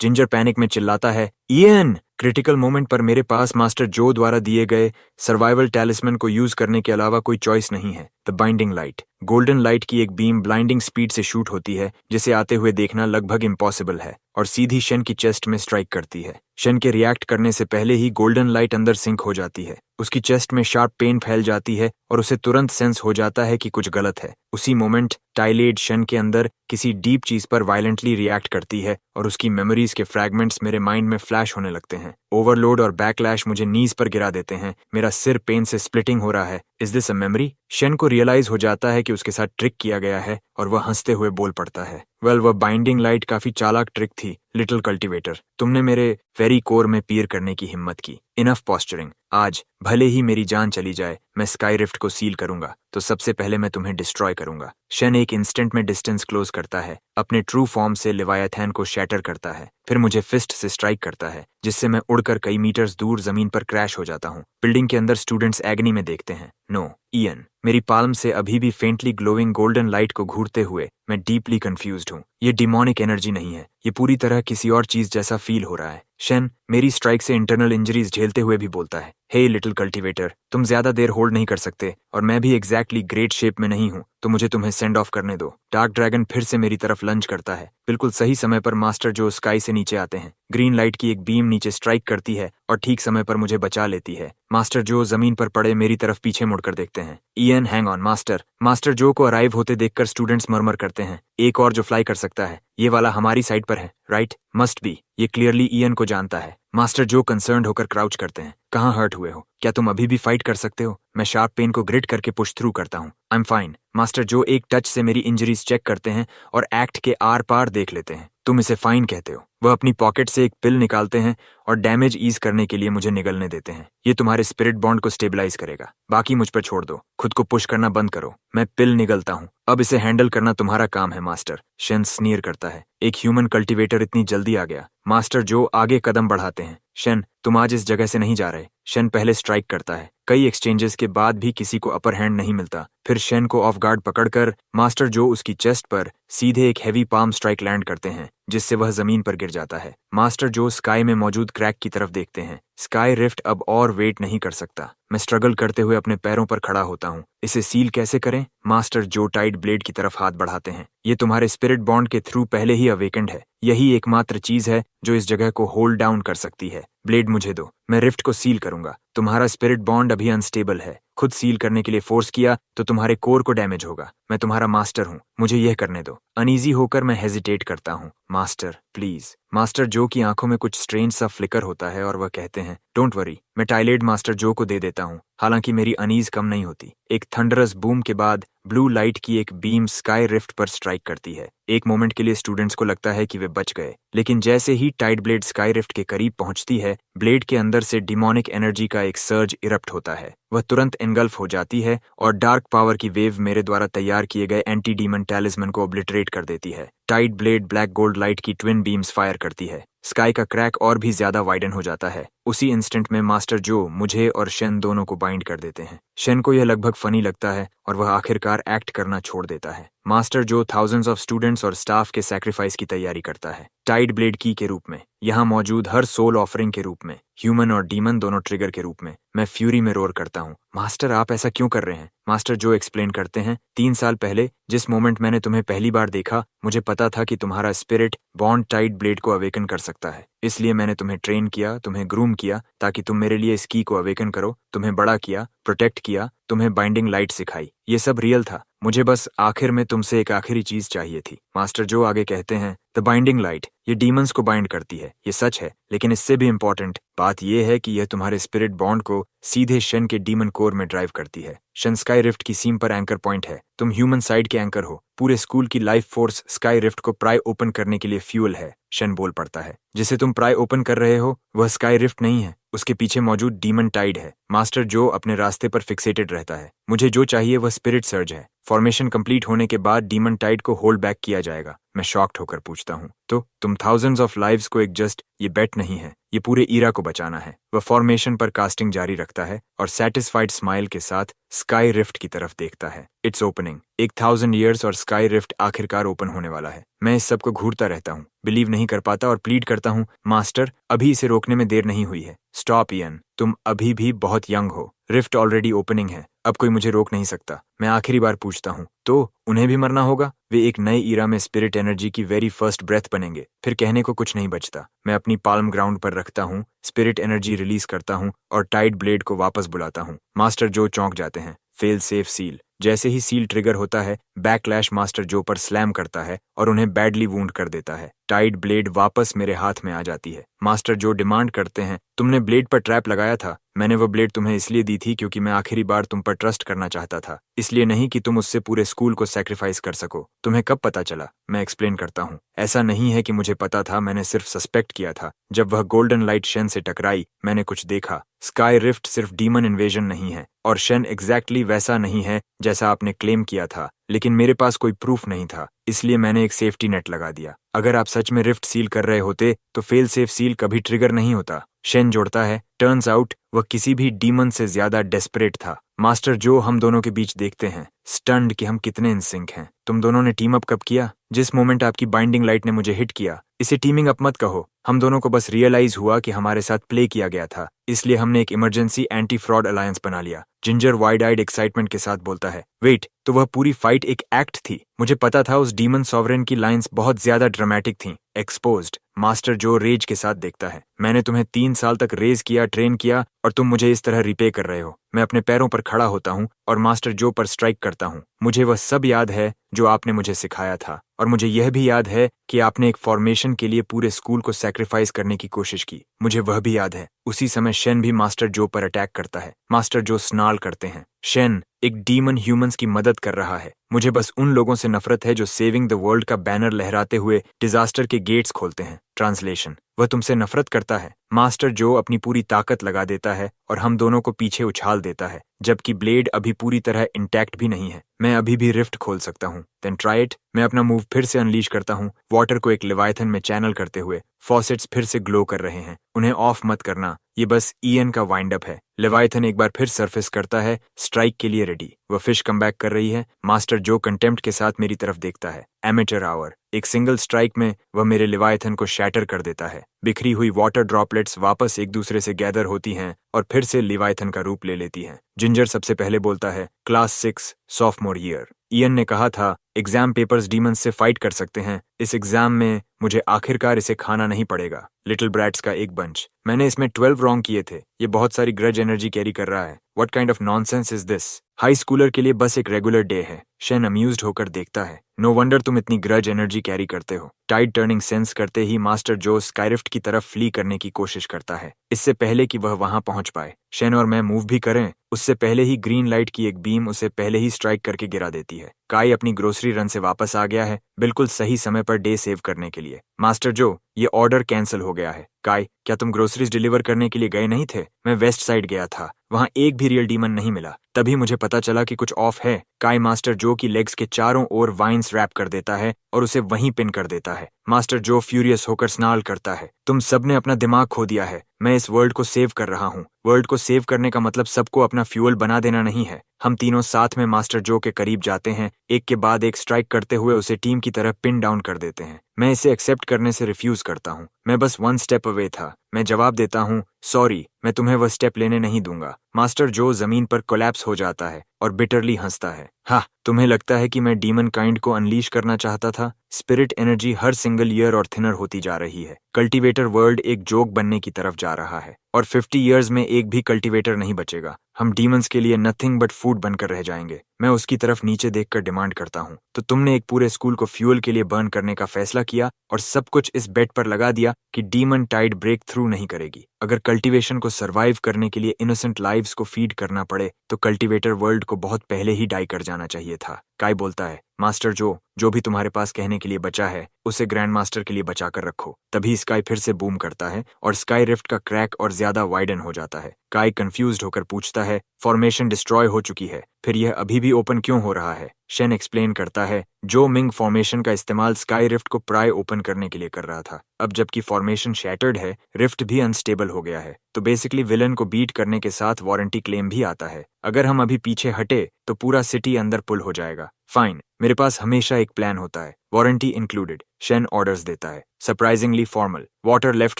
जिंजर पैनिक में चिल्लाता है, इयन! क्रिटिकल मोमेंट पर मेरे पास मास्टर जो द्वारा दिए गए सर्वाइवल टैलिस्मैन को यूज करने के अलावा कोई चॉइस नहीं है। The binding light. Golden light की एक बीम ब्लाइंडिंग स्पीड से शूट होती है, जिसे आते हुए देखना लगभग इम्पॉसिबल है, और सीधी शन की चेस्ट में स्ट्राइक करती है। शन के रिएक्ट करने से पहले ही गोल्डन लाइट अंदर सिंक हो जाती है। उसकी चेस्ट में शार्प पेन फैल जाती है और उसे तुरंत सेंस हो जाता है कि कुछ गलत है। उसी मोमेंट टाइलेड शन के अंदर किसी डीप चीज पर वायलेंटली रिएक्ट करती है और उसकी मेमोरीज के फ्रैगमेंट्स मेरे माइंड में फ्लैश होने लगते हैं। ओवरलोड और बैकलैश मुझे नीज पर गिरा देते हैं। मेरा सिर पेन से स्प्लिटिंग हो रहा है। Is this a memory? शन को रियलाइज हो जाता है कि उसके साथ ट्रिक किया गया है और वह हंसते हुए बोल पड़ता है, वह बाइंडिंग लाइट काफी चालाक ट्रिक थी, लिटिल कल्टिवेटर। तुमने मेरे वेरी कोर में पीर करने की हिम्मत की। Enough posturing. आज भले ही मेरी जान चली जाए, मैं स्काई रिफ्ट को सील करूंगा, तो सबसे पहले मैं तुम्हें डिस्ट्रॉय करूंगा। शन एक इंस्टेंट में डिस्टेंस क्लोज करता है, अपने ट्रू फॉर्म से लिवायाथैन को शैटर करता है, फिर मुझे फिस्ट से स्ट्राइक करता है, जिससे मैं उड़कर कई मीटर्स दूर जमीन पर क्रैश हो जाता हूँ। बिल्डिंग के अंदर स्टूडेंट्स एग्नी में देखते हैं। No, Ian. मेरी पाल्म से अभी भी फेंटली ग्लोइंग गोल्डन लाइट को घूरते हुए मैं डीपली कंफ्यूज्ड हूँ। ये डिमोनिक एनर्जी नहीं है, ये पूरी तरह किसी और चीज जैसा फील हो रहा है। शन मेरी स्ट्राइक से इंटरनल इंजरीज झेलते हुए भी बोलता है, हे लिटिल कल्टिवेटर, तुम ज्यादा देर होल्ड नहीं कर सकते और मैं भी एग्जैक्टली ग्रेट शेप में नहीं हूँ, तो मुझे तुम्हें सेंड ऑफ करने दो। डार्क ड्रैगन फिर से मेरी तरफ लंच करता है। बिल्कुल सही समय पर मास्टर जो स्काई से नीचे आते हैं। ग्रीन लाइट की एक बीम नीचे स्ट्राइक करती है और ठीक समय पर मुझे बचा लेती है। मास्टर जो जमीन पर पड़े मेरी तरफ पीछे मुड़कर देखते हैं। Ian, hang on master. Master जो को अराइव होते देखकर स्टूडेंट्स मरमर करते हैं, एक और जो फ्लाई कर सकता है, ये वाला हमारी साइड पर है, राइट? Must be. ये क्लियरली इयन को जानता है। मास्टर जो कंसर्न्ड होकर क्राउच करते हैं, कहाँ हर्ट हुए हो? क्या तुम अभी भी फाइट कर सकते हो? मैं शार्प पेन को ग्रिट करके पुश थ्रू करता हूँ। I am fine. मास्टर जो एक टच से मेरी इंजरीज चेक करते हैं और एक्ट के आर पार देख लेते हैं। तुम इसे फाइन कहते हो। वह अपनी पॉकेट से एक पिल निकालते हैं और डैमेज ईज करने के लिए मुझे निगलने देते हैं। ये तुम्हारे स्पिरिट बॉन्ड को स्टेबलाइज करेगा, बाकी मुझ पर छोड़ दो। खुद को पुश करना बंद करो। मैं पिल निगलता हूँ, अब इसे हैंडल करना तुम्हारा काम है मास्टर। शन स्नीर करता है, एक ह्यूमन कल्टिवेटर इतनी जल्दी आ गया। मास्टर जो आगे कदम बढ़ाते हैं। शन तुम आज इस जगह से नहीं जा रहे। शन पहले स्ट्राइक करता है। कई एक्सचेंजेस के बाद भी किसी को अपर हैंड नहीं मिलता। फिर शन को ऑफ गार्ड पकड़कर मास्टर जो उसकी चेस्ट पर सीधे एक हैवी पाम स्ट्राइक लैंड करते हैं, जिससे वह जमीन पर गिर जाता है। मास्टर जो स्काई में मौजूद क्रैक की तरफ देखते हैं। स्काई रिफ्ट अब और वेट नहीं कर सकता। मैं स्ट्रगल करते हुए अपने पैरों पर खड़ा होता हूँ। इसे सील कैसे करें? मास्टर जो टाइड ब्लेड की तरफ हाथ बढ़ाते हैं। ये तुम्हारे स्पिरिट बॉन्ड के थ्रू पहले ही अवेकेंड है। यही एकमात्र चीज है जो इस जगह को होल्ड डाउन कर सकती है। ब्लेड मुझे दो, मैं रिफ्ट को सील करूंगा। तुम्हारा स्पिरिट बॉन्ड अभी अनस्टेबल है। खुद सील करने के लिए फोर्स किया तो तुम्हारे कोर को डैमेज होगा। मैं तुम्हारा मास्टर हूँ, मुझे यह करने दो। अनईजी होकर मैं हेजिटेट करता हूँ। Master please. मास्टर जो की आंखों में कुछ स्ट्रेंज सा फ्लिकर होता है और वह कहते हैं, डोंट वरी, मैं टाइलेड मास्टर जो को दे देता हूँ। हालांकि मेरी अनीज कम नहीं होती। एक थंडरस बूम के बाद ब्लू लाइट की एक बीम स्काई रिफ्ट पर स्ट्राइक करती है। एक मोमेंट के लिए स्टूडेंट्स को लगता है कि वे बच गए, लेकिन जैसे ही टाइड ब्लेड स्काई रिफ्ट के करीब पहुंचती है, ब्लेड के अंदर से डिमोनिक एनर्जी का एक सर्ज इरप्ट होता है। वह तुरंत एनगल्फ हो जाती है और डार्क पावर की वेव मेरे द्वारा तैयार किए गए एंटी डीमन टैलिस्मैन को ओब्लिटरेट कर देती है। Tide blade black gold light की ट्विन बीम्स फायर करती है। स्काई का क्रैक और भी ज्यादा वाइडन हो जाता है। उसी इंस्टेंट में मास्टर जो मुझे और शन दोनों को बाइंड कर देते हैं। शन को यह लगभग फनी लगता है और वह आखिरकार एक्ट करना छोड़ देता है। मास्टर जो थाउजेंड्स ऑफ स्टूडेंट्स और स्टाफ के सैक्रिफाइस की तैयारी करता है। टाइड ब्लेड की के रूप में, यहाँ मौजूद हर सोल ऑफरिंग के रूप में, ह्यूमन और डीमन दोनों ट्रिगर के रूप में। मैं फ्यूरी में रोर करता हूँ, मास्टर आप ऐसा क्यों कर रहे हैं? मास्टर जो एक्सप्लेन करते हैं, 3 साल पहले जिस मोमेंट मैंने तुम्हें पहली बार देखा, मुझे पता था कि तुम्हारा स्पिरिट बॉन्ड टाइड ब्लेड को अवेकन कर सकता है। इसलिए मैंने तुम्हें ट्रेन किया, तुम्हें ग्रूम किया, ताकि तुम मेरे लिए इस की को अवेकन करो। तुम्हें बड़ा किया, प्रोटेक्ट किया, तुम्हें बाइंडिंग लाइट सिखाई। ये सब रियल था। मुझे बस आखिर में तुमसे एक आखिरी चीज चाहिए थी। मास्टर जो आगे कहते हैं, द बाइंडिंग लाइट, ये डीमंस को बाइंड करती है, ये सच है, लेकिन इससे भी इम्पोर्टेंट बात यह है कि यह तुम्हारे स्पिरिट बॉन्ड को सीधे शन के डीमन कोर में ड्राइव करती है। शन स्काई रिफ्ट की सीम पर एंकर पॉइंट है। तुम ह्यूमन साइड के एंकर हो। पूरे स्कूल की लाइफ फोर्स स्काई रिफ्ट को प्राय ओपन करने के लिए फ्यूल है। शन बोल पड़ता है, जिसे तुम प्राय ओपन कर रहे हो वह स्काई रिफ्ट नहीं है, उसके पीछे मौजूद डीमन टाइड है। मास्टर जो अपने रास्ते पर फिक्सेटेड रहता है। मुझे जो चाहिए वह स्पिरिट सर्ज है। फॉर्मेशन कंप्लीट होने के बाद डीमन टाइड को होल्ड बैक किया जाएगा। मैं शॉक्ड होकर पूछता हूँ, तो तुम थाउजेंड्स ऑफ लाइव्स को एक जस्ट ये बेट नहीं है, ये पूरे ईरा को बचाना है। वह फॉर्मेशन पर कास्टिंग जारी रखता है और सेटिस्फाइड स्माइल के साथ स्काई रिफ्ट की तरफ देखता है। It's opening. 1000 ईयर्स और स्काई रिफ्ट आखिरकार ओपन होने वाला है। मैं इस सब को घूरता रहता हूँ, बिलीव नहीं कर पाता और प्लीड करता हूँ, मास्टर अभी इसे रोकने में देर नहीं हुई है। स्टॉप इयन, तुम अभी भी बहुत यंग हो। रिफ्ट ऑलरेडी ओपनिंग है, अब कोई मुझे रोक नहीं सकता। मैं आखिरी बार पूछता हूँ, तो उन्हें भी मरना होगा? वे एक नए ईरा में स्पिरिट एनर्जी की वेरी फर्स्ट ब्रेथ बनेंगे। फिर कहने को कुछ नहीं बचता। मैं अपनी पाल्म ग्राउंड पर रखता हूँ, स्पिरिट एनर्जी रिलीज करता हूँ और टाइड ब्लेड को वापस बुलाता हूँ। मास्टर जो चौंक जाते हैं। Fail safe seal. जैसे ही सील ट्रिगर होता है, बैकलैश मास्टर जो पर स्लैम करता है और उन्हें बैडली वूंड कर देता है। टाइड ब्लेड वापस मेरे हाथ में आ जाती है। मास्टर जो डिमांड करते हैं, तुमने ब्लेड पर ट्रैप लगाया था। मैंने वो ब्लेड तुम्हें इसलिए दी थी क्योंकि मैं आखिरी बार तुम पर ट्रस्ट करना चाहता था, इसलिए नहीं कि तुम उससे पूरे स्कूल को सैक्रिफाइस कर सको। तुम्हें कब पता चला? मैं एक्सप्लेन करता हूँ। ऐसा नहीं है कि मुझे पता था, मैंने सिर्फ सस्पेक्ट किया था। जब वह गोल्डन लाइट शेन से टकराई, मैंने कुछ देखा। स्काई रिफ्ट सिर्फ डीमन इन्वेजन नहीं है और शेन एग्जैक्टली वैसा नहीं है जैसा आपने क्लेम किया था, लेकिन मेरे पास कोई प्रूफ नहीं था, इसलिए मैंने एक सेफ्टी नेट लगा दिया। अगर आप सच में रिफ्ट सील कर रहे होते तो फेल सेफ सील कभी ट्रिगर नहीं होता। शेन जोड़ता है। टर्न्स आउट वह किसी भी डीमन से ज्यादा डेस्परेट था। मास्टर जो हम दोनों के बीच देखते हैं, स्टन्ड कि हम कितने इन सिंक हैं। तुम दोनों ने टीम अप कब किया? जिस मोमेंट आपकी बाइंडिंग लाइट ने मुझे हिट किया। इसे टीमिंग अप मत कहो, हम दोनों को बस रियलाइज हुआ कि हमारे साथ प्ले किया गया था, इसलिए हमने एक इमरजेंसी एंटी फ्रॉड अलायंस बना लिया। जिंजर वाइड आइड एक्साइटमेंट के साथ बोलता है, वेट, तो वह पूरी फाइट एक एक्ट थी? मुझे पता था उस डीमन सॉवरेन की लाइंस बहुत ज्यादा ड्रामेटिक थीं। एक्सपोज्ड। मास्टर जो रेज के साथ देखता है। मैंने तुम्हें 3 साल तक रेज किया, ट्रेन किया और तुम मुझे इस तरह रिपे कर रहे हो। मैं अपने पैरों पर खड़ा होता हूँ और मास्टर जो पर स्ट्राइक करता हूँ। मुझे वह सब याद है जो आपने मुझे सिखाया था और मुझे यह भी याद है कि आपने एक फॉर्मेशन के लिए पूरे स्कूल को सैक्रिफाइस करने की कोशिश की। मुझे वह भी याद है। उसी समय शेन भी मास्टर जो पर अटैक करता है। मास्टर जो स्नाल करते हैं। शेन एक डीमन ह्यूमंस की मदद कर रहा है। मुझे बस उन लोगों से नफरत है जो सेविंग द वर्ल्ड का बैनर लहराते हुए डिजास्टर के गेट्स खोलते हैं। ट्रांसलेशन, वह तुमसे नफरत करता है। मास्टर जो अपनी पूरी ताकत लगा देता है और हम दोनों को पीछे उछाल देता है, जबकि ब्लेड अभी पूरी तरह इंटैक्ट भी नहीं है। मैं अभी भी रिफ्ट खोल सकता हूँ। Then try it. मैं अपना मूव फिर से अनलीश करता हूँ, वाटर को एक लेवायथन में चैनल करते हुए। फॉसेट्स फिर से ग्लो कर रहे हैं, उन्हें ऑफ मत करना, ये बस ईएन का वाइंड अप है। लेवायथन एक बार फिर सरफेस करता है, स्ट्राइक के लिए रेडी। वह फिश कम बैक कर रही है। मास्टर जो कंटेम्प्ट के साथ मेरी तरफ देखता है। Amateur hour. एक सिंगल स्ट्राइक में वह मेरे लेवायथन को शैटर कर देता है। बिखरी हुई वाटर ड्रॉपलेट्स वापस एक दूसरे से गैदर होती हैं और फिर से लेवायथन का रूप ले लेती हैं। जिंजर सबसे पहले बोलता है, क्लास 6 सॉफ्टमोर ईयर। ईएन ने कहा था एग्जाम पेपर्स डीमंस से फाइट कर सकते हैं, इस एग्जाम में मुझे आखिरकार इसे खाना नहीं पड़ेगा। लिटिल ब्रैट्स का एक बंच। मैंने इसमें 12 रॉन्ग किए थे। ये बहुत सारी ग्रज एनर्जी कैरी कर रहा है। What kind of nonsense is this? High Schuler के लिए बस एक रेगुलर डे है। शेन अम्यूज्ड होकर देखता है। नो वंडर तुम इतनी ग्रज एनर्जी कैरी करते हो। टाइड टर्निंग सेंस करते ही मास्टर जो स्काईरिफ्ट की तरफ फ्ली करने की कोशिश करता है, इससे पहले कि वह वहां पहुंच पाए। शेन और मैं मूव भी करें, उससे पहले ही ग्रीन लाइट की एक बीम उसे पहले ही स्ट्राइक करके गिरा देती है। काई अपनी ग्रोसरी रन से वापस आ गया है, बिल्कुल सही समय पर डे सेव करने के लिए। मास्टर जो, ये ऑर्डर कैंसिल हो गया है। काई, क्या तुम ग्रोसरीज डिलीवर करने के लिए गए नहीं थे? मैं वेस्ट साइड गया था, वहां एक भी रियल डीमन नहीं मिला। तभी मुझे पता चला कि कुछ ऑफ है। काई मास्टर जो की लेग्स के चारों ओर वाइन्स रैप कर देता है और उसे वहीं पिन कर देता है। मास्टर जो फ्यूरियस होकर स्नाल करता है, तुम सबने अपना दिमाग खो दिया है। मैं इस वर्ल्ड को सेव कर रहा हूँ। वर्ल्ड को सेव करने का मतलब सबको अपना फ्यूल बना देना नहीं है। हम तीनों साथ में मास्टर जो के करीब जाते हैं, एक के बाद एक स्ट्राइक करते हुए उसे टीम की तरह पिन डाउन कर देते हैं। मैं इसे एक्सेप्ट करने से रिफ्यूज करता हूँ। मैं बस 1 स्टेप अवे था। मैं जवाब देता हूँ, सॉरी, मैं तुम्हें वह स्टेप लेने नहीं दूंगा। मास्टर जो जमीन पर कोलैप्स हो जाता है और बिटरली हंसता है। हाँ, तुम्हें लगता है कि मैं डीमन काइंड को अनलीश करना चाहता था? स्पिरिट एनर्जी हर सिंगल ईयर और थिनर होती जा रही है। कल्टीवेटर वर्ल्ड एक जोक बनने की तरफ जा रहा है और 50 ईयर्स में एक भी कल्टीवेटर नहीं बचेगा। हम डीमंस के लिए नथिंग बट फूड बनकर रह जाएंगे। मैं उसकी तरफ नीचे देखकर डिमांड करता हूँ, तो तुमने एक पूरे स्कूल को फ्यूल के लिए बर्न करने का फैसला किया और सब कुछ इस बेट पर लगा दिया कि डीमन टाइड ब्रेक थ्रू नहीं करेगी। अगर कल्टीवेशन को सर्वाइव करने के लिए इनोसेंट लाइव्स को फीड करना पड़े तो कल्टीवेटर वर्ल्ड को बहुत पहले ही डाई कर जाना चाहिए था। काई बोलता है, मास्टर जो भी तुम्हारे पास कहने के लिए बचा है उसे ग्रैंड मास्टर के लिए बचा कर रखो। तभी स्काई फिर से बूम करता है और स्काई रिफ्ट का क्रैक और ज्यादा वाइडन हो जाता है। काई कंफ्यूज्ड होकर पूछता है, फॉर्मेशन डिस्ट्रॉय हो चुकी है, फिर यह अभी भी ओपन क्यों हो रहा है? शेन एक्सप्लेन करता है जो मिंग फॉर्मेशन का इस्तेमाल स्काई रिफ्ट को प्राय ओपन करने के लिए कर रहा था। अब जबकि फॉर्मेशन शैटर्ड है, रिफ्ट भी अनस्टेबल हो गया है, तो बेसिकली विलन को बीट करने के साथ वारंटी क्लेम भी आता है। अगर हम अभी पीछे हटे तो पूरा सिटी अंदर पुल हो जाएगा। फाइन, मेरे पास हमेशा एक प्लान होता है, वारंटी इंक्लूडेड। शेन ऑर्डर्स देता है, surprisingly formal. Water left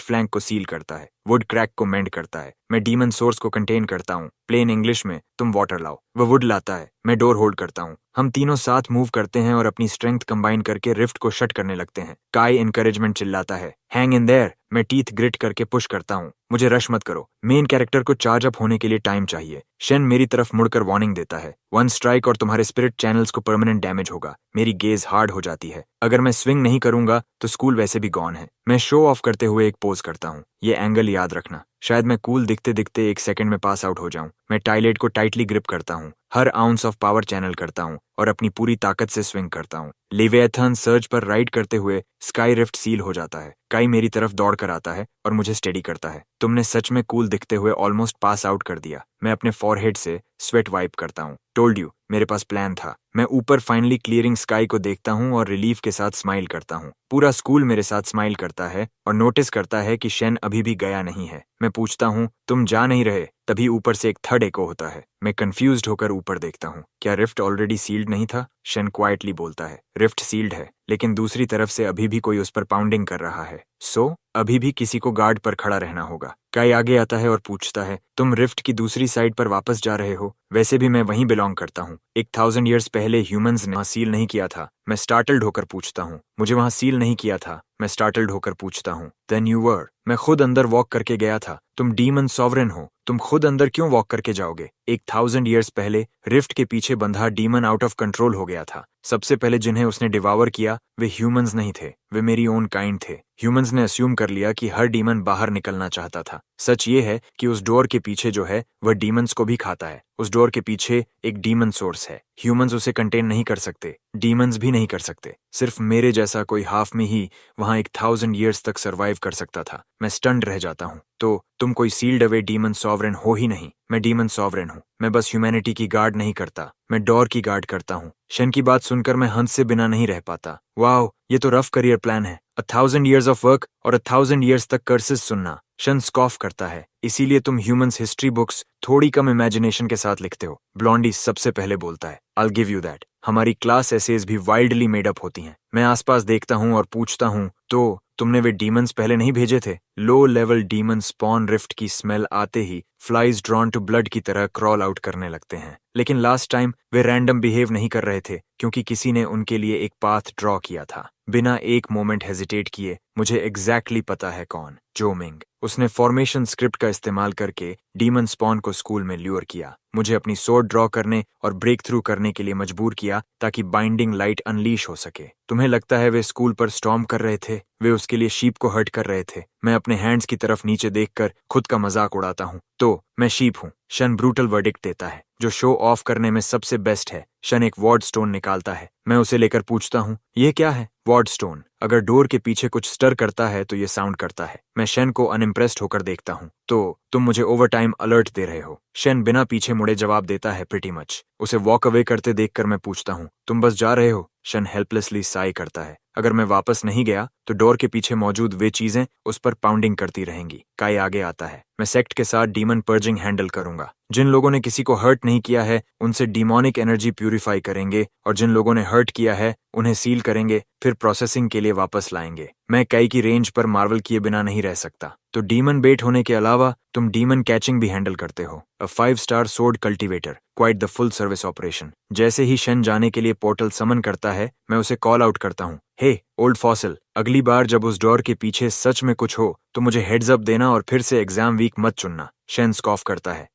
flank को सील करता है, वुड क्रैक को मेंड करता है, मैं डीमन सोर्स को कंटेन करता हूँ। प्लेन इंग्लिश में तुम वाटर लाओ, वो वुड लाता है, मैं डोर होल्ड करता हूँ। हम तीनों साथ मूव करते हैं और अपनी स्ट्रेंथ कंबाइन करके रिफ्ट को शट करने लगते हैं। काई एनकरेजमेंट चिल्लाता है, हैंग इन देयर। मैं टीथ ग्रिट करके पुश करता हूँ, मुझे रश मत करो, मेन कैरेक्टर को चार्ज अप होने के लिए टाइम चाहिए। शेन मेरी तरफ मुड़कर वार्निंग देता है, वन स्ट्राइक और तुम्हारे स्पिरिट चैनल्स को परमानेंट डैमेज होगा। मेरी गेज हार्ड हो जाती है, अगर मैं स्विंग नहीं करूंगा तो स्कूल वैसे भी गॉन है। मैं शो ऑफ करते हुए एक पोज करता हूँ, ये एंगल याद रखना, शायद मैं कूल दिखते दिखते 1 सेकंड में पास आउट हो जाऊं। मैं टाइलेट को टाइटली ग्रिप करता हूँ, हर आउंस ऑफ पावर चैनल करता हूँ और अपनी पूरी ताकत से स्विंग करता हूँ। लिविएथन सर्ज पर राइड करते हुए स्काई रिफ्ट सील हो जाता है। काई मेरी तरफ दौड़ कर आता है और मुझे स्टेडी करता है, तुमने सच में कूल दिखते हुए ऑलमोस्ट पास आउट कर दिया। मैं अपने फॉरहेड से स्वेट वाइप करता हूँ, टोल्ड यू, मेरे पास प्लान था। मैं ऊपर फाइनली क्लियरिंग स्काई को देखता हूँ और रिलीफ के साथ स्माइल करता हूँ। पूरा स्कूल मेरे साथ स्माइल करता है और नोटिस करता है कि शेन अभी भी गया नहीं है। मैं पूछता हूँ, तुम जा नहीं रहे? तभी ऊपर से एक थर्ड एको होता है। मैं कंफ्यूज्ड होकर ऊपर देखता हूँ, क्या रिफ्ट ऑलरेडी सील्ड नहीं था? शेन क्वाइटली बोलता है, रिफ्ट सील्ड है, लेकिन दूसरी तरफ से अभी भी कोई उस पर पाउंडिंग कर रहा है। सो अभी भी किसी को गार्ड पर खड़ा रहना होगा। काई आगे आता है और पूछता है, तुम रिफ्ट की दूसरी साइड पर वापस जा रहे हो? वैसे भी मैं वहीं बिलोंग करता हूँ। 1000 ईयर्स पहले ह्यूमंस ने वहाँ सील नहीं किया था। मैं स्टार्टल्ड होकर पूछता हूँ, मुझे वहाँ सील नहीं किया था। मैं स्टार्टल्ड होकर पूछता हूँ, देन यू वर? मैं खुद अंदर वॉक करके गया था। तुम डीमन सॉवरेन हो, तुम खुद अंदर क्यों वॉक करके जाओगे? 1000 ईयर्स पहले रिफ्ट के पीछे बंधा डीमन आउट ऑफ कंट्रोल हो गया था। सबसे पहले जिन्हें उसने डिवावर किया वे ह्यूमंस नहीं थे, वे मेरी ओन काइंड थे। ह्यूमंस ने अस्यूम कर लिया कि हर डीमन बाहर निकलना चाहता था। सच ये है कि उस डोर के पीछे जो है वह डीमंस को भी खाता है। उस डोर के पीछे एक डीमन सोर्स है। ह्यूमंस उसे कंटेन नहीं कर सकते, डीमंस भी नहीं कर सकते। सिर्फ मेरे जैसा कोई हाफ में ही वहां 1000 ईयर्स तक सरवाइव कर सकता था। मैं स्टन्ड रह जाता हूँ। तो तुम कोई सील्ड अवे डीमन सॉवरेन हो ही नहीं। मैं डीमन सॉवरेन हूँ, मैं बस ह्यूमैनिटी की गार्ड नहीं करता, मैं डोर की गार्ड करता हूँ। शेन की बात सुनकर मैं हंस से बिना नहीं रह पाता। वाओ, ये तो रफ करियर प्लान है। 1000 ईयर्स ऑफ वर्क और 1000 ईयर्स तक कर्सेस सुनना। शन स्कॉफ करता है, इसीलिए तुम ह्यूमंस हिस्ट्री बुक्स थोड़ी कम इमेजिनेशन के साथ लिखते हो। ब्लॉन्डी सबसे पहले बोलता है, I'll give you that। हमारी क्लास एसेज भी वाइल्डली मेड अप होती हैं। मैं आसपास देखता हूँ और पूछता हूँ, तो तुमने वे डीमंस पहले नहीं भेजे थे? Low level demon spawn rift की स्मेल आते ही फ्लाइज ड्रॉन टू ब्लड की तरह क्रॉल आउट करने लगते हैं। लेकिन लास्ट टाइम वे रैंडम बिहेव नहीं कर रहे थे, क्योंकि किसी ने उनके लिए एक पाथ ड्रॉ किया था। बिना एक मोमेंट हेजिटेट किए मुझे एग्जैक्टली पता है कौन, जो मिंग। उसने फॉर्मेशन स्क्रिप्ट का इस्तेमाल करके डीमन स्पॉन को स्कूल में ल्यूर किया, मुझे अपनी सोर्ड ड्रॉ करने और ब्रेक थ्रू करने के लिए मजबूर किया ताकि बाइंडिंग लाइट अनलीश हो सके। तुम्हें लगता है वे स्कूल पर स्टॉर्म कर रहे थे? वे उसके लिए शीप को हर्ट कर रहे थे। मैं अपने हैंड्स की तरफ नीचे देखकर खुद का मजाक उड़ाता हूँ। तो मैं शीप हूँ। शन ब्रूटल वर्डिक्ट देता है, जो शो ऑफ करने में सबसे बेस्ट है। शन एक वॉर्ड स्टोन निकालता है, मैं उसे लेकर पूछता हूँ, ये क्या है? वॉर्ड स्टोन अगर डोर के पीछे कुछ स्टर करता है तो ये साउंड करता है। मैं शन को अनइम्प्रेस्ड होकर देखता हूँ। तो तुम मुझे ओवर टाइम अलर्ट दे रहे हो? शन बिना पीछे मुड़े जवाब देता है, प्रीटी मच। उसे वॉक अवे करते देखकर मैं पूछता हूँ, तुम बस जा रहे हो? शन हेल्पलेसली साई करता है, अगर मैं वापस नहीं गया तो डोर के पीछे मौजूद वे चीजें उस पर पाउंडिंग करती रहेंगी। काई आगे आता है, मैं सेक्ट के साथ डीमन पर्जिंग हैंडल करूंगा। जिन लोगों ने किसी को हर्ट नहीं किया है उनसे डिमोनिक एनर्जी प्यूरिफाई करेंगे, और जिन लोगों ने हर्ट किया है उन्हें सील करेंगे, फिर प्रोसेसिंग के लिए वापस लाएंगे। मैं काई की रेंज पर मार्वल किए बिना नहीं रह सकता। तो डीमन बेट होने के अलावा तुम डीमन कैचिंग भी हैंडल करते हो। अ 5-स्टार sword cultivator, quite the full service operation. जैसे ही शन जाने के लिए पोर्टल समन करता है मैं उसे कॉल आउट करता हूँ, हे ओल्ड फॉसिल, अगली बार जब उस डोर के पीछे सच में कुछ हो तो मुझे हेड्स अप देना और फिर से एग्जाम वीक मत चुनना। शन स्कॉफ करता है,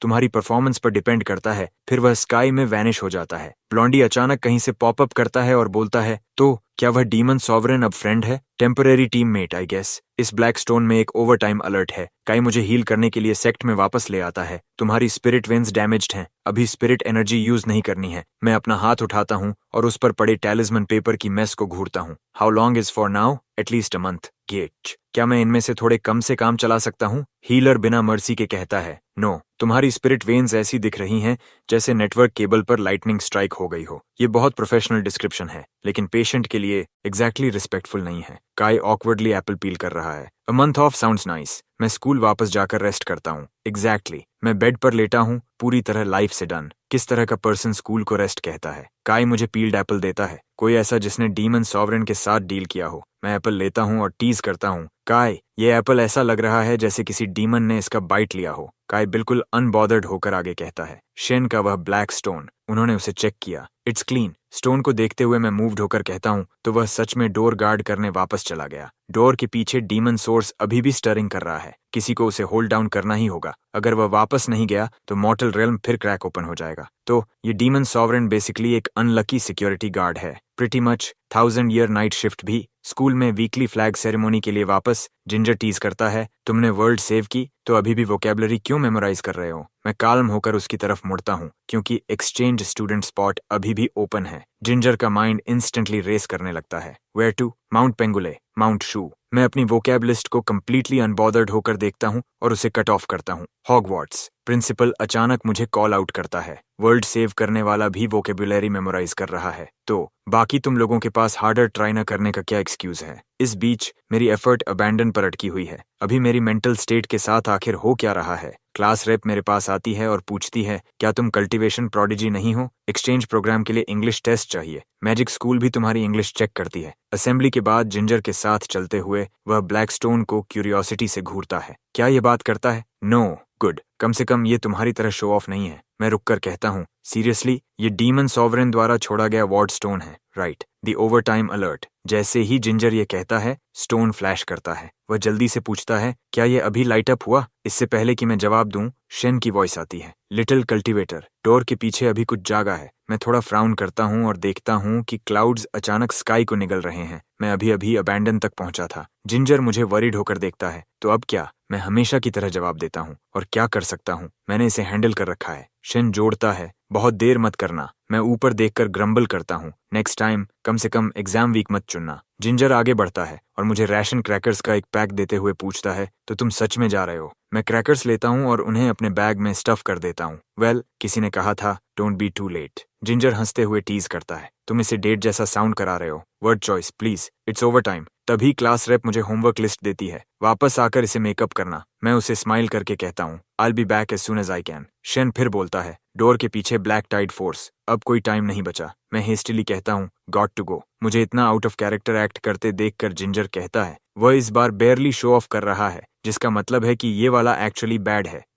तुम्हारी परफॉर्मेंस पर डिपेंड करता है। फिर वह स्काई में वैनिश हो जाता है। ब्लॉन्डी अचानक कहीं से पॉप अप करता है और बोलता है, तो क्या वह डीमन सॉवरेन अब फ्रेंड है? Temporary teammate I guess. इस ब्लैक स्टोन में एक ओवर टाइम अलर्ट है। काई मुझे हील करने के लिए सेक्ट में वापस ले आता है। तुम्हारी स्पिरिट वेन्स डैमेज्ड हैं, अभी स्पिरिट एनर्जी यूज नहीं करनी है। मैं अपना हाथ उठाता हूँ और उस पर पड़े टैलिस्मन पेपर की मेस को घूरता हूँ। How long is for now? At least a month. Gate, क्या मैं इनमें से थोड़े कम से काम चला सकता हूँ? हीलर बिना मर्सी के कहता है, नो, तुम्हारी स्पिरिट वेन्स ऐसी दिख रही हैं जैसे नेटवर्क केबल पर लाइटनिंग स्ट्राइक हो गई हो। ये बहुत प्रोफेशनल डिस्क्रिप्शन है, लेकिन पेशेंट के लिए एग्जैक्टली रिस्पेक्टफुल नहीं है। काय ऑकवर्डली एप्पल पील कर रहा है। A month of sounds nice. मैं स्कूल वापस जाकर रेस्ट करता हूँ। एग्जैक्टली, मैं बेड पर लेटा हूँ, पूरी तरह लाइफ से डन। किस तरह का पर्सन स्कूल को रेस्ट कहता है? काय मुझे पील्ड एप्पल देता है, कोई ऐसा जिसने डीमन सॉवरेन के साथ डील किया हो। मैं एप्पल लेता हूँ और टीज करता हूँ, काय, ये एप्पल ऐसा लग रहा है जैसे किसी डीमन ने इसका बाइट लिया हो। काय बिल्कुल अनबॉदर्ड होकर आगे कहता है, शेन का वह ब्लैक स्टोन, उन्होंने उसे चेक किया, इट्स क्लीन। स्टोन को देखते हुए मैं मूव्ड होकर कहता हूँ, तो वह सच में डोर गार्ड करने वापस चला गया। डोर के पीछे डीमन सोर्स अभी भी स्टरिंग कर रहा है, किसी को उसे होल्ड डाउन करना ही होगा। अगर वह वापस नहीं गया तो मॉर्टल रेल्म फिर क्रैक ओपन हो जाएगा। तो ये डीमन सॉवरेन बेसिकली एक अनलकी सिक्योरिटी गार्ड है, pretty much. 1000 year night shift भी। स्कूल में वीकली फ्लैग सेरेमोनी के लिए वापस। जिंजर टीज करता है, तुमने वर्ल्ड सेव की तो अभी भी वोकैबुलरी क्यों मेमोराइज कर रहे हो? मैं काल्म होकर उसकी तरफ मुड़ता हूँ, क्योंकि एक्सचेंज स्टूडेंट स्पॉट अभी भी ओपन है। जिंजर का माइंड इंस्टेंटली रेस करने लगता है। Where to? Mount Penglai, Mount Shu. मैं अपनी वोकैब लिस्ट को कंप्लीटली अनबॉदर्ड होकर देखता हूँ और उसे कट ऑफ करता हूँ। हॉगवार्ट्स। प्रिंसिपल अचानक मुझे कॉल आउट करता है। वर्ल्ड सेव करने वाला भी वोकेबुलरी मेमोराइज कर रहा है, तो बाकी तुम लोगों के पास हार्डर ट्राई न करने का क्या एक्सक्यूज है? इस बीच मेरी एफर्ट अबैंडन पर अटकी हुई है। अभी मेरी मेंटल स्टेट के साथ आखिर हो क्या रहा है? क्लास रेप मेरे पास आती है और पूछती है, क्या तुम कल्टीवेशन प्रोडिजी नहीं हो? एक्सचेंज प्रोग्राम के लिए इंग्लिश टेस्ट चाहिए। मैजिक स्कूल भी तुम्हारी इंग्लिश चेक करती है। असेंबली के बाद जिंजर के साथ चलते हुए वह ब्लैकस्टोन को क्यूरियोसिटी से घूरता है। क्या ये बात करता है? नो, गुड, कम से कम ये तुम्हारी तरह शो ऑफ नहीं है। मैं रुककर कहता हूँ, सीरियसली, ये डीमन सॉवरेन द्वारा छोड़ा गया वार्ड स्टोन है, राइट? The overtime alert. जैसे ही जिंजर ये कहता है, स्टोन फ्लैश करता है। वह जल्दी से पूछता है, क्या ये अभी लाइट अप हुआ? इससे पहले कि मैं जवाब दूं, शेन की वॉइस आती है, लिटिल कल्टीवेटर, डोर के पीछे अभी कुछ जागा है। मैं थोड़ा फ्राउन करता हूँ और देखता हूँ कि क्लाउड्स अचानक स्काई को निगल रहे हैं। मैं अभी अभी अबैंडन तक पहुंचा था। जिंजर मुझे वरीड होकर देखता है, तो अब क्या? मैं हमेशा की तरह जवाब देता हूँ, और क्या कर सकता हूँ, मैंने इसे हैंडल कर रखा है। शेन जोड़ता है, बहुत देर मत करना। मैं ऊपर देखकर ग्रम्बल करता हूँ, नेक्स्ट टाइम कम से कम एग्जाम वीक मत चुनना। जिंजर आगे बढ़ता है और मुझे रैशन क्रैकर्स का एक पैक देते हुए पूछता है, तो तुम सच में जा रहे हो? मैं क्रैकर्स लेता हूँ और उन्हें अपने बैग में स्टफ कर देता हूँ। वेल, किसी ने कहा था, don't be too late. Ginger हंसते हुए टीज करता है, तुम इसे डेट जैसा साउंड करा रहे हो। Word choice please, it's over time. तभी क्लास रेप मुझे होमवर्क लिस्ट देती है, वापस आकर इसे मेकअप करना। मैं उसे स्माइल करके कहता हूँ, I be back as soon as I can. Shane फिर बोलता है, डोर के पीछे ब्लैक टाइड फोर्स, अब कोई टाइम नहीं बचा। मैं हेस्टिली कहता हूँ, गॉट टू गो। मुझे इतना आउट ऑफ कैरेक्टर एक्ट करते देखकर जिंजर कहता है, वह इस बार बेयरली शो ऑफ कर रहा है, जिसका मतलब है कि ये वाला एक्चुअली बैड है।